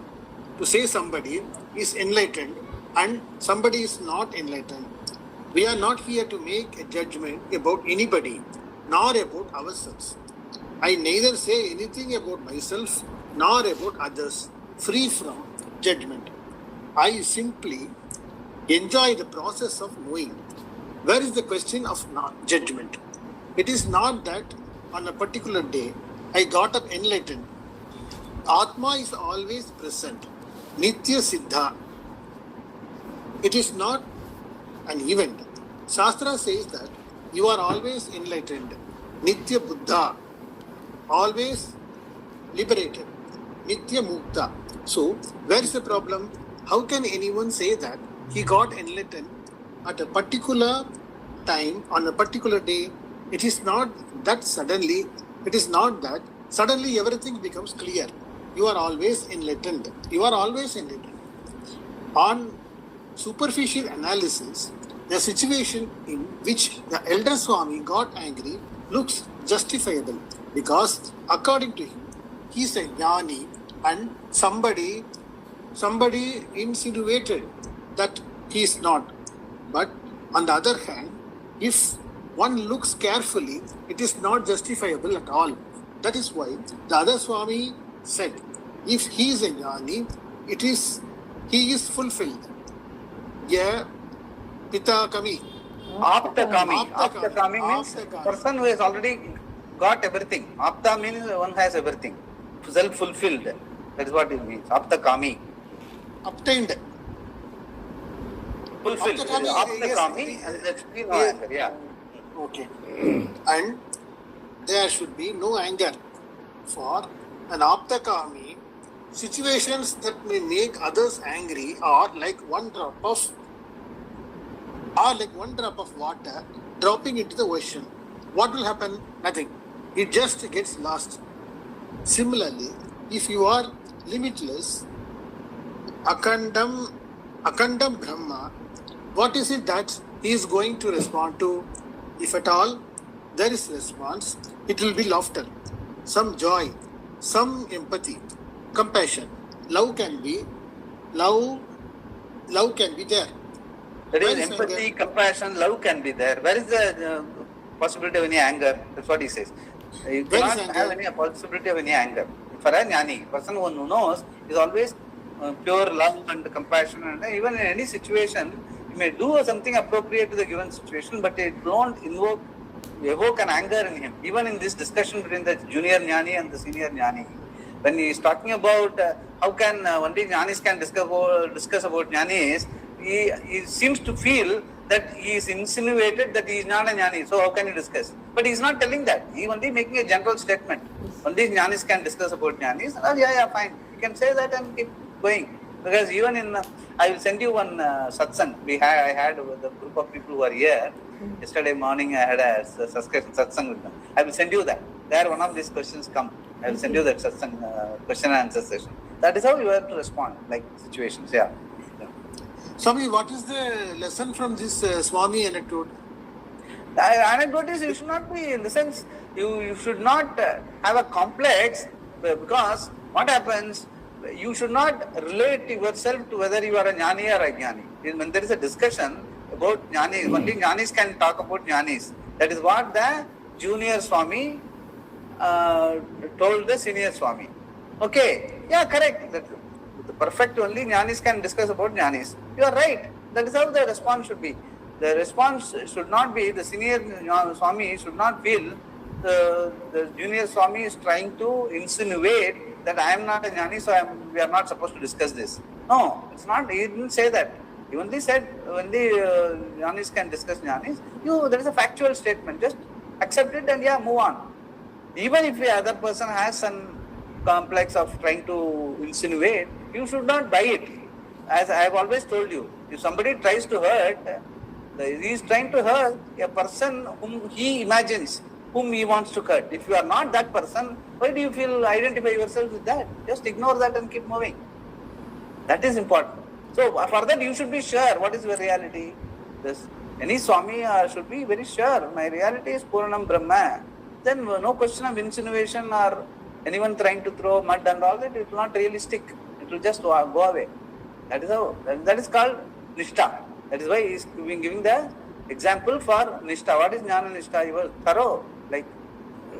is enlightened and somebody is not enlightened. We are not here to make a judgment about anybody, nor about ourselves. I neither say anything about myself nor about others, free from judgment. I simply enjoy the process of knowing. Where is the question of judgment? It is not that on a particular day I got up enlightened. Atma is always present. Nitya Siddha. It is not an event. Shastra says that you are always enlightened. Nitya Buddha. Always liberated. Nitya Mukta. So, where is the problem? How can anyone say that he got enlightened at a particular time, on a particular day? It is not that suddenly, it is not that suddenly everything becomes clear. You are always enlightened. You are always enlightened. On superficial analysis, the situation in which the elder Swami got angry looks justifiable because according to him, he is a jnani and somebody insinuated that he is not. But on the other hand, if one looks carefully, it is not justifiable at all. That is why the other Swami said, if he is a jnani, he is fulfilled. Yeah, Pita Kami. Apta Kami means person who has already got everything. Apta means one has everything. Self-fulfilled. That is what it means. Apta Kami. Obtained. Fulfilled. Apta Kami and there should be no anger. Yeah. Okay. And there should be no anger. For an Aptakami, situations that may make others angry are like one drop of water dropping into the ocean. What will happen? Nothing. It just gets lost. Similarly, if you are limitless, Akandam Brahma, what is it that he is going to respond to? If at all there is response, it will be laughter, some joy, some empathy, compassion. Love can be there. That is empathy, anger? Compassion, love can be there. Where is the possibility of any anger? That's what he says. You cannot have any possibility of any anger. For a jnani, person who knows is always pure love and compassion, and even in any situation, you may do something appropriate to the given situation, but it don't evoke an anger in him. Even in this discussion between the junior jnani and the senior jnani, when he is talking about how can only Jnanis can discuss about Jnanis, he seems to feel that he is insinuated that he is not a Jnani, so how can he discuss? But he is not telling that. He is only making a general statement. Only Jnanis can discuss about Jnanis. Oh, yeah, fine. You can say that and keep going. Because even in, I will send you one satsang. I had the group of people who are here. Yesterday morning I had a satsang with them. I will send you that. There one of these questions come. I will send you that satsang question and answer session. That is how you have to respond, like situations. Yeah. Swami, what is the lesson from this Swami anecdote? The anecdote is you should not be, in the sense, you should not have a complex, because what happens, you should not relate yourself to whether you are a Jnani or a Jnani. When there is a discussion about Jnanis, only Jnanis can talk about Jnanis. That is what the junior Swami told the senior Swami. Okay, yeah, correct. The perfect only Jnanis can discuss about Jnanis. You are right. That is how the response should be. The response should not be, the senior Swami should not feel the junior Swami is trying to insinuate that I am not a Jnani, so we are not supposed to discuss this. No, it's not. He didn't say that. He only said when the Jnanis can discuss Jnanis, there is a factual statement. Just accept it and move on. Even if the other person has some complex of trying to insinuate, you should not buy it. As I have always told you, if somebody tries to hurt, he is trying to hurt a person whom he imagines, whom he wants to hurt. If you are not that person, why do you identify yourself with that? Just ignore that and keep moving. That is important. So for that you should be sure what is your reality. Any Swami should be very sure. My reality is Puranam Brahma. Then no question of insinuation or anyone trying to throw mud and all that. It will not really stick. It will just go away. That is how. That is called Nishtha. That is why he is giving the example for Nishtha. What is Jnana Nishtha? You are thorough. Like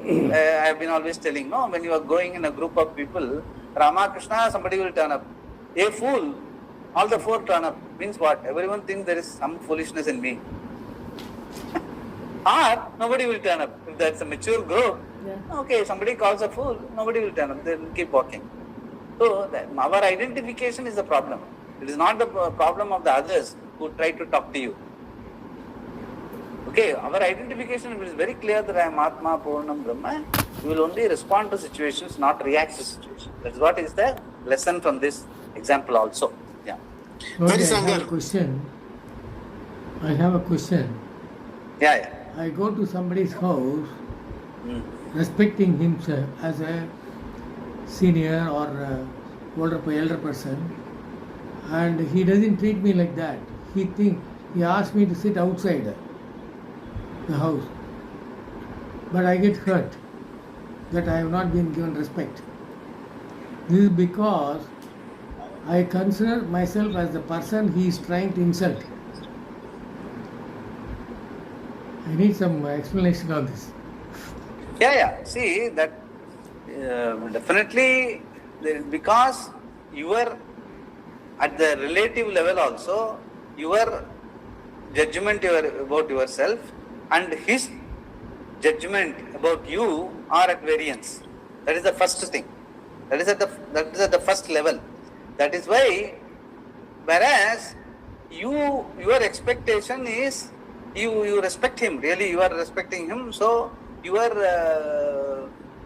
I have been always telling, no, when you are going in a group of people, Rama, Krishna, somebody will turn up. A fool, all the four turn up. Means what? Everyone thinks there is some foolishness in me. Or nobody will turn up. If that's a mature group, okay, somebody calls a fool, nobody will turn up. They will keep walking. So our identification is the problem. It is not the problem of the others who try to talk to you. Okay, our identification is very clear that I am Atma, Purnam, Brahma. You will only respond to situations, not react to situations. That is what is the lesson from this example also. Yeah. Okay, Very I have Sangar. a question. Yeah. I go to somebody's house, respecting himself as a senior or elder person, and he doesn't treat me like that. He asks me to sit outside the house, but I get hurt that I have not been given respect. This is because I consider myself as the person he is trying to insult. I need some explanation on this. Yeah. See, that definitely, because you are at the relative level also, your judgment about yourself and his judgment about you are at variance. That is the first thing. That is at the first level. That is why, whereas your expectation is you respect him. Really, you are respecting him. So your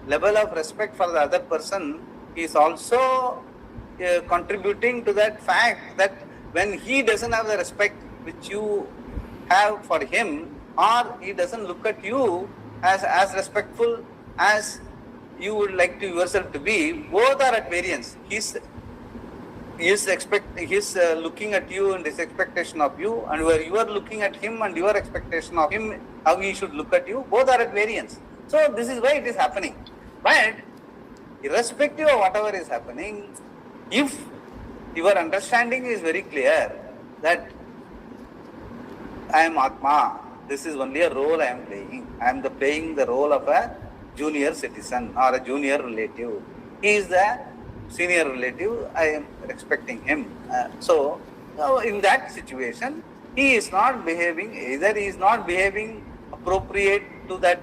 level of respect for the other person is also contributing to that fact that when he doesn't have the respect which you have for him, or he doesn't look at you as respectful as you would like to yourself to be, both are at variance. He's looking at you and his expectation of you, and where you are looking at him and your expectation of him, how he should look at you, both are at variance. So this is why it is happening. But irrespective of whatever is happening, if your understanding is very clear that I am Atma, this is only a role I am playing. I am playing the role of a junior citizen or a junior relative. He is the senior relative, I am respecting him. So in that situation, he is not behaving, either he is not behaving appropriate to that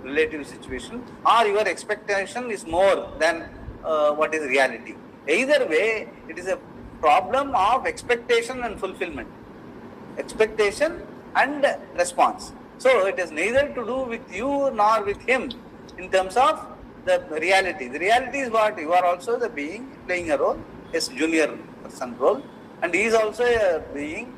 relative situation, or your expectation is more than what is reality. Either way, it is a problem of expectation and fulfillment. Expectation and response. So it is neither to do with you nor with him in terms of the reality. The reality is what? You are also the being playing a role, a junior person role, and he is also a being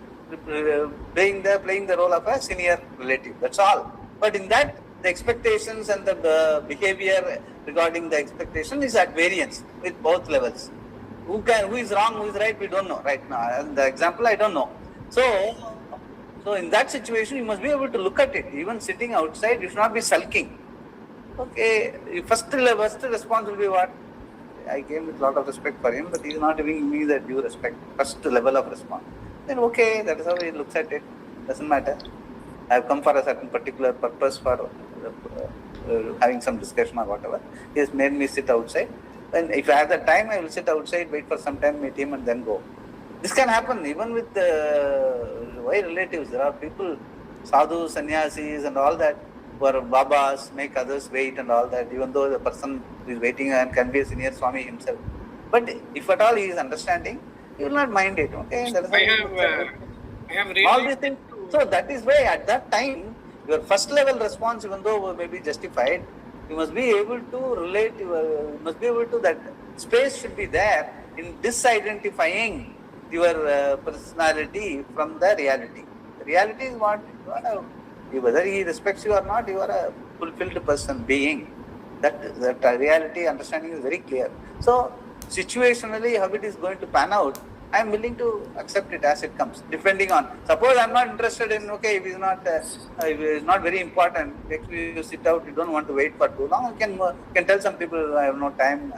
playing the role of a senior relative. That's all. But in that, the expectations and the behavior regarding the expectation is at variance with both levels. Who is wrong, who is right, we don't know right now. And the example, I don't know. So in that situation, you must be able to look at it. Even sitting outside, you should not be sulking. Okay, first response will be what? I came with a lot of respect for him, but he is not giving me the due respect. First level of response. Then okay, that is how he looks at it. Doesn't matter. I have come for a certain particular purpose for having some discussion or whatever. He has made me sit outside. And if I have the time, I will sit outside, wait for some time, meet him, and then go. This can happen even with relatives. There are people, sadhus, sannyasis, and all that, who are babas, make others wait and all that, even though the person is waiting and can be a senior Swami himself. But if at all he is understanding, he will not mind it. Okay, that is I have really all these things. So that is why at that time, your first level response, even though may be justified, you must be able to relate, you must be able to, that space should be there in disidentifying your personality from the reality. The reality is what? Whether he respects you or not, you are a fulfilled person, being. That reality understanding is very clear. So, situationally, how it is going to pan out, I am willing to accept it as it comes, depending on. Suppose I am not interested in, okay, if it is not very important, actually you sit out, you don't want to wait for too long, you can tell some people, I have no time,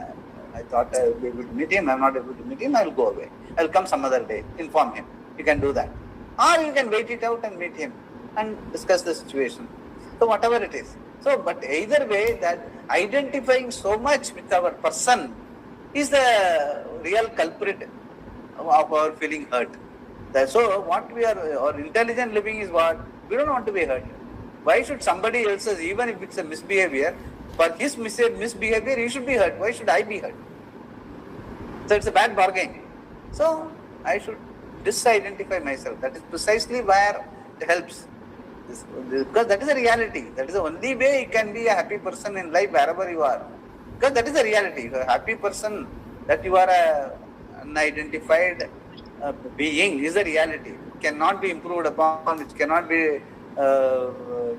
I thought I will be able to meet him, I am not able to meet him, I will go away. I will come some other day, inform him. You can do that. Or you can wait it out and meet him and discuss the situation. So whatever it is. So, but either way, that identifying so much with our person is the real culprit of our feeling hurt. So what we are, or intelligent living is what? We don't want to be hurt. Why should somebody else's, even if it's a misbehavior, for his misbehavior he should be hurt. Why should I be hurt? So it's a bad bargain. So I should disidentify myself. That is precisely where it helps. Because that is a reality. That is the only way you can be a happy person in life wherever you are. Because that is the reality. A happy person, that you are a unidentified being is a reality. It cannot be improved upon, it cannot be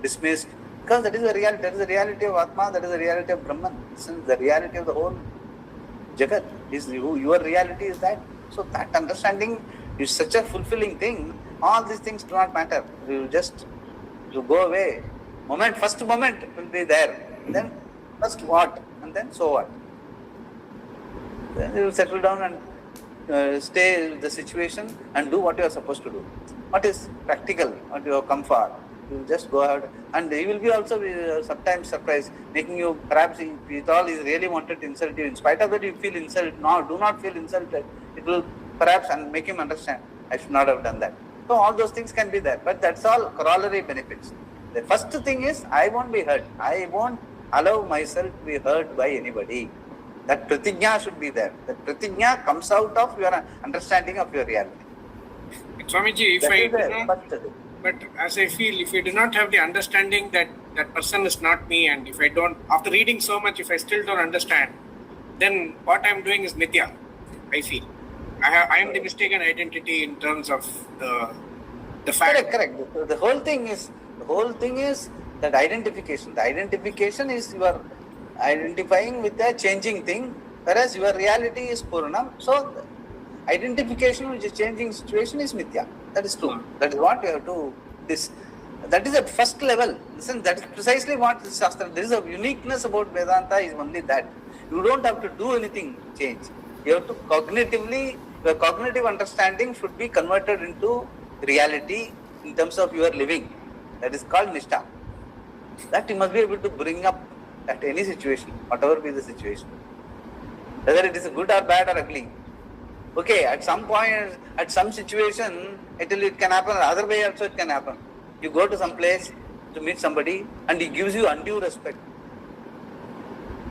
dismissed, because that is the reality. That is the reality of Atma, that is the reality of Brahman. Since the reality of the whole Jagat is your reality is that. So that understanding is such a fulfilling thing. All these things do not matter. You go away. First moment will be there. Then first what? And then so what? Then you will settle down and stay in the situation and do what you are supposed to do. What is practical, what you have come for. You will just go ahead, and he will be also sometimes surprised, making you, perhaps if all is really wanted to insult you, in spite of that you feel insulted. No, do not feel insulted. It will perhaps make him understand, I should not have done that. So all those things can be there, but that's all corollary benefits. The first thing is, I won't be hurt. I won't allow myself to be hurt by anybody. That pratigna should be there. That pratigna comes out of your understanding of your reality. Swamiji, but as I feel, if you do not have the understanding that that person is not me, and if I don't, after reading so much, if I still don't understand, then what I am doing is mithya, I feel. I am the mistaken identity in terms of the fact. Correct. The whole thing is that identification. The identification is you are identifying with a changing thing, whereas your reality is Purnam. So identification with a changing situation is mithya. That is true. That is what you have to that is at first level. Listen, that is precisely what this Shastra. There is a uniqueness about Vedanta is only that. You don't have to do anything to change. You have to cognitively, your cognitive understanding should be converted into reality in terms of your living. That is called Nishtha. That you must be able to bring up at any situation, whatever be the situation. Whether it is good or bad or ugly. Okay, at some point, at some situation, it can happen, other way also it can happen. You go to some place, to meet somebody and he gives you undue respect.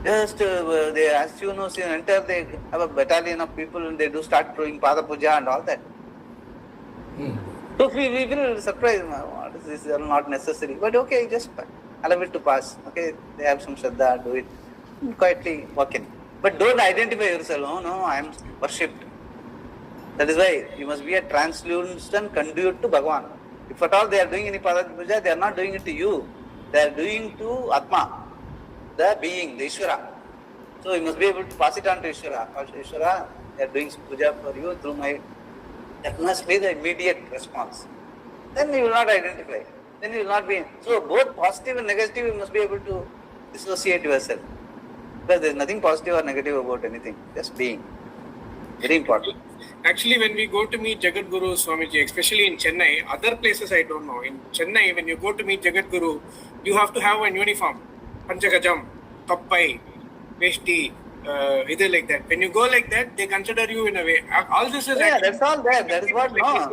Just they, as you know, enter, they have a battalion of people and they do start doing Pada Puja and all that. So we will surprise, what is this? They are not necessary. But okay, just allow it to pass. Okay, they have some Shraddha, do it. Quietly walk in. But don't identify yourself. Oh no, I am worshipped. That is why you must be a translucent conduit to Bhagavan. If at all they are doing any Pada Puja, they are not doing it to you. They are doing to Atma, the being, the Ishvara. So you must be able to pass it on to Ishvara. Ishvara, they are doing puja for you through my. That must be the immediate response. Then you will not identify. Then you will not be. So both positive and negative, you must be able to dissociate yourself. Because there is nothing positive or negative about anything. Just being. Very important. Actually, when we go to meet Jagadguru Swamiji, especially in Chennai, other places I don't know. In Chennai, when you go to meet Jagadguru, you have to have an uniform. Panchagajam, Tappai, Veshti, either like that. When you go like that, they consider you in a way. All this is that's all there. That is what no.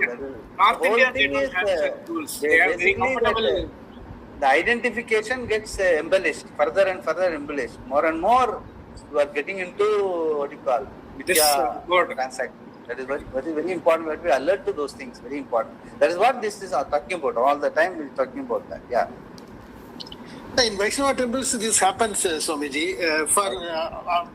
North India, they don't have such rules. They are very comfortable. The identification gets embellished, further and further embellished. More and more, you are getting into what you call transaction. That is very important. We have to be alert to those things. Very important. That is what this is talking about. All the time we are talking about that. Yeah. In Vaishnava temples, this happens, Swamiji. For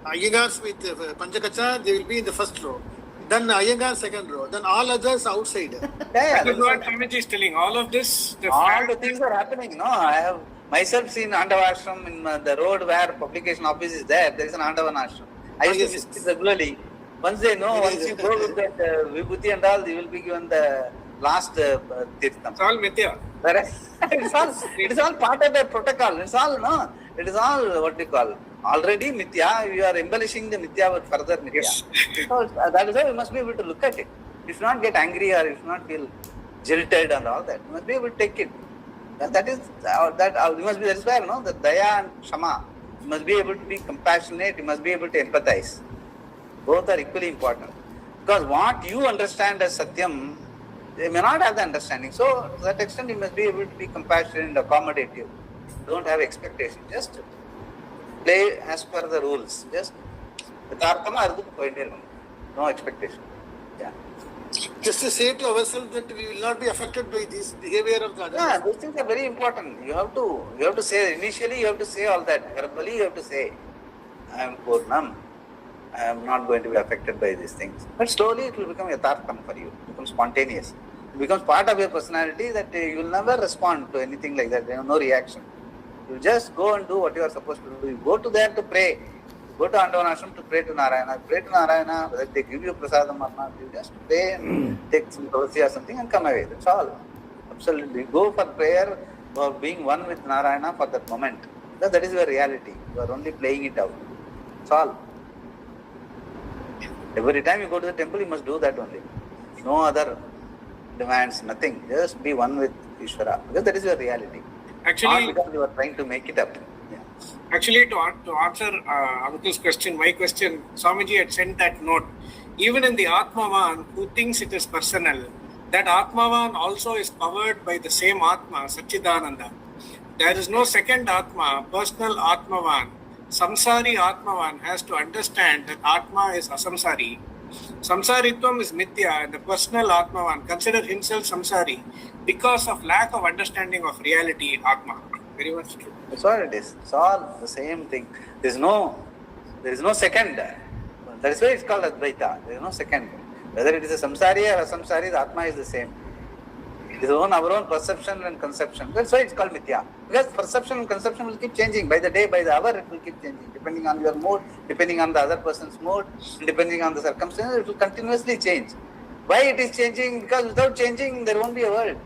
Ayyangars with Panchakacha, they will be in the first row. Then Ayyangars second row. Then all others outside. That is what Swamiji is telling. All of this, all the things are happening. No, I have myself seen Andava Ashram in the road where publication office is there. There is an Andavan Ashram. I used to visit regularly. Once they know, once you go with that Vibhuti and all, you will be given the last Tirtham. It's all Mithya. It is all part of the protocol. It's all, no, it is all what we call. Already Mithya, you are embellishing the Mithya with further Mithya. Yes. So that is why you must be able to look at it. You should not get angry or you should not feel jilted and all that. You must be able to take it. That is why, the Daya and Shama. You must be able to be compassionate, you must be able to empathize. Both are equally important. Because what you understand as Satyam, they may not have the understanding. So, to that extent, you must be able to be compassionate and accommodative. Don't have expectation. Just play as per the rules. Just no expectation. Yeah. Just to say to ourselves that we will not be affected by this behavior of the others. Yeah, those things are very important. You have to say, initially you have to say all that. Verbally you have to say, I am Purnam. I am not going to be affected by these things. But slowly it will become yathartham for you. It becomes spontaneous. It becomes part of your personality that you will never respond to anything like that. There is no reaction. You just go and do what you are supposed to do. You go to there to pray. Go to Andavan Ashram to pray to Narayana. Pray to Narayana, whether they give you prasadam or not. You just pray and take some tulsi or something and come away. That's all. Absolutely. Go for prayer for being one with Narayana for that moment. That is your reality. You are only playing it out. That's all. Every time you go to the temple, you must do that only. No other demands, nothing. Just be one with Ishvara. Because that is your reality. Actually, not because you are trying to make it up. Yeah. Actually, to answer Uncle's question, my question, Swamiji had sent that note. Even in the Atmavan, who thinks it is personal, that Atmavan also is powered by the same Atma, Satchidananda. There is no second Atma, personal Atmavan. Samsari Atmavan has to understand that Atma is asamsari. Samsaritvam is Mithya, and the personal Atmavan consider himself samsari because of lack of understanding of reality, Atma. Very much true. That's what it is. It's all the same thing. There is no second. That is why it's called Advaita. There is no second. Whether it is a samsari or asamsari, the Atma is the same. It is our own perception and conception. That's why it's called Mithya. Because perception and conception will keep changing. By the day, by the hour, it will keep changing. Depending on your mood, depending on the other person's mood, depending on the circumstances, it will continuously change. Why it is changing? Because without changing, there won't be a world.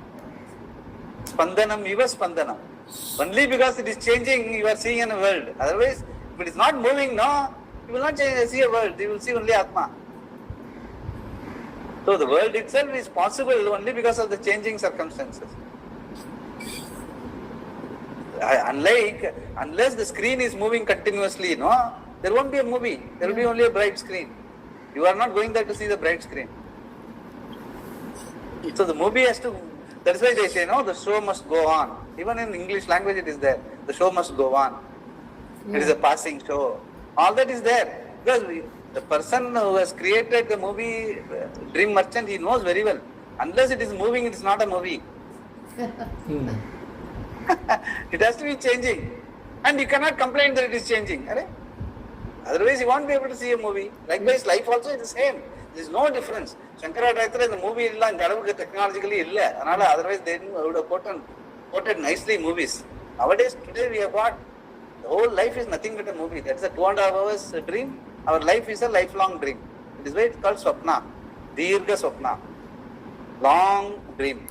Spandanam iva spandanam. Only because it is changing, you are seeing in a world. Otherwise, if it is not moving, no, you will not see a world. You will see only Atma. So the world itself is possible only because of the changing circumstances. Unless the screen is moving continuously, no, there won't be a movie. There will be only a bright screen. You are not going there to see the bright screen. So the movie has to That's why they say, no, the show must go on. Even in English language it is there. The show must go on. It is a passing show. All that is there. Because the person who has created the movie Dream Merchant, he knows very well. Unless it is moving, it is not a movie. It has to be changing. And you cannot complain that it is changing. Right? Otherwise, you won't be able to see a movie. Likewise, life also is the same. There is no difference. Shankaracharya, the movie is technologically otherwise they would have quoted nicely movies. Nowadays, today we have got the whole life is nothing but a movie. That's a 2.5 hours dream. Our life is a lifelong dream. It is why it's called Swapna. Dirgha Swapna. Long dream.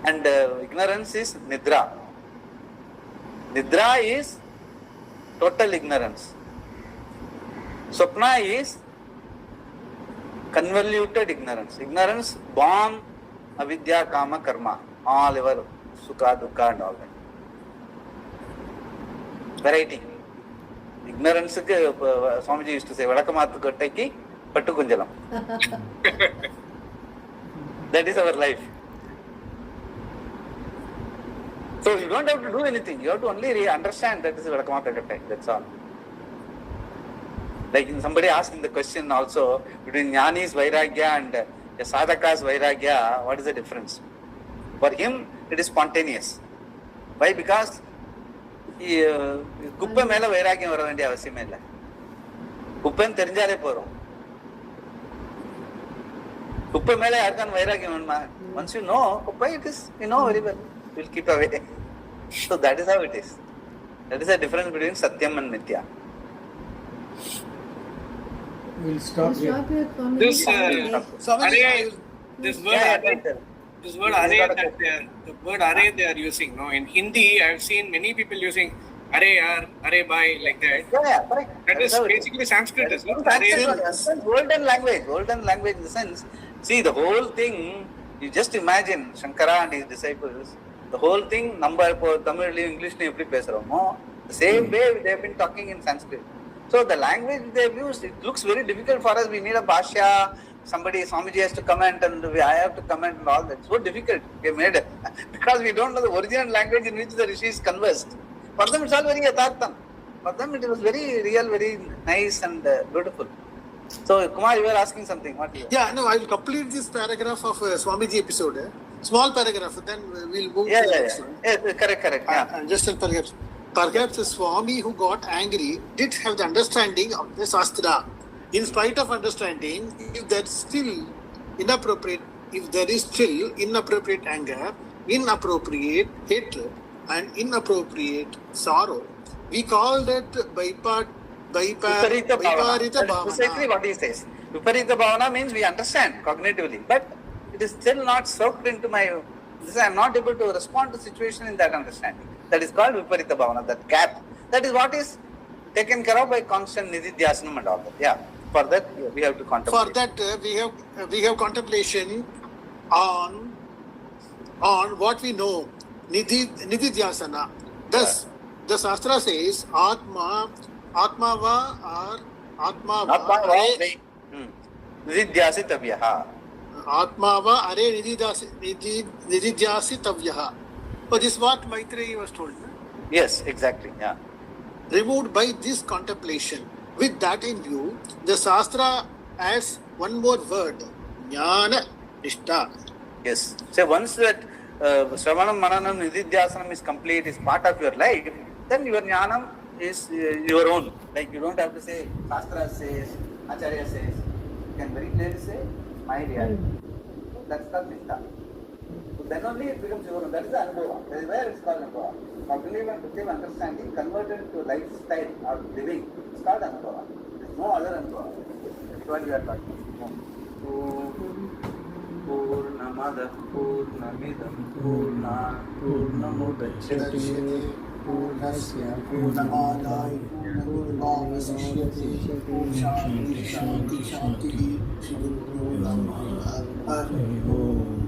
And ignorance is Nidra. Nidra is total ignorance. Swapna is convoluted ignorance. Ignorance born avidya, kama, karma. All your sukha, dukkha and all that. Variety. Ignorance, Swamiji used to say, Vadakamathu Kottaiki, Pattu Kunjalam. That is our life. So you don't have to do anything. You have to only understand that this is Vadakamathu Kottai. That's all. Like somebody asking the question also, between Jnani's Vairagya and a Sadhaka's Vairagya, what is the difference? For him, it is spontaneous. Why? Because குப்பை மேல வைராக்கியம் வர வேண்டிய அவசியமே இல்லை. குப்பைன்னு தெரிஞ்சாலே போறோம். குப்பை மேல யாருக்கான வைராக்கியம் வேணுமா? Once you know குப்பை, it is, you know very well. You will keep away. So that is how it is. That is the difference between Satyam and Mithya. We'll stop here. This word array, the word array they are using, no? In Hindi, I have seen many people using array yaar, array bhai, like that. Yeah, correct. That is basically Sanskrit, isn't it? Golden language in the sense, see the whole thing, you just imagine Shankara and his disciples, the whole thing, Tamil, English, the same way they have been talking in Sanskrit. So the language they have used, it looks very difficult for us. We need a bhashya, somebody, Swamiji has to comment and I have to comment and all that. It's so difficult. We made it because we don't know the original language in which the rishis conversed. For them it's all very yathartham. For them it was very real, very nice and beautiful. So Kumar, you were asking something. What? Yeah, no, I will complete this paragraph of Swamiji episode. Small paragraph, then we'll move to the next one. Yeah, correct. Yeah. And just perhaps the Swami who got angry did have the understanding of the Shastra. In spite of understanding, if there is still inappropriate anger, inappropriate hatred, and inappropriate sorrow, we call that Viparita Bhavana. Precisely what he says. Viparita Bhavana means we understand cognitively, but it is still not soaked into my. I am not able to respond to situation in that understanding. That is called Viparita Bhavana, that gap. That is what is taken care of by constant Nididhyasanam and all that. Yeah. For that, we have to contemplate. For that, we have contemplation on what we know, Nididhyasana. Thus, the Shastra says, Atma va Nididhyasitavyaha. Atma va are Nididhyasitavyaha. But this is what Maitreyi was told. No? Yes, exactly. Yeah. Removed by this contemplation. With that in view, the Shastra adds one more word, Jnana Nishtha. Yes. So once that Shravanam, Mananam, Nididhyasanam is complete, is part of your life, then your Jnanam is your own. Like you don't have to say, Shastra says, Acharya says. You can very clearly say, my reality. So that's called Nishtha. So then only it becomes your own. That is the Anubhava. That is where it's called Anubhava. Cognitive understanding converted into lifestyle or living. It's called Anubhava. There is no other Anubhava. That's what we are talking about. Purnamada Purnamidam Purnat Purnamudachyate Purnasya Purnamadai Purnamavasishyate Purnasya Shanti Shanti Shri Guru Namaha Hari Om.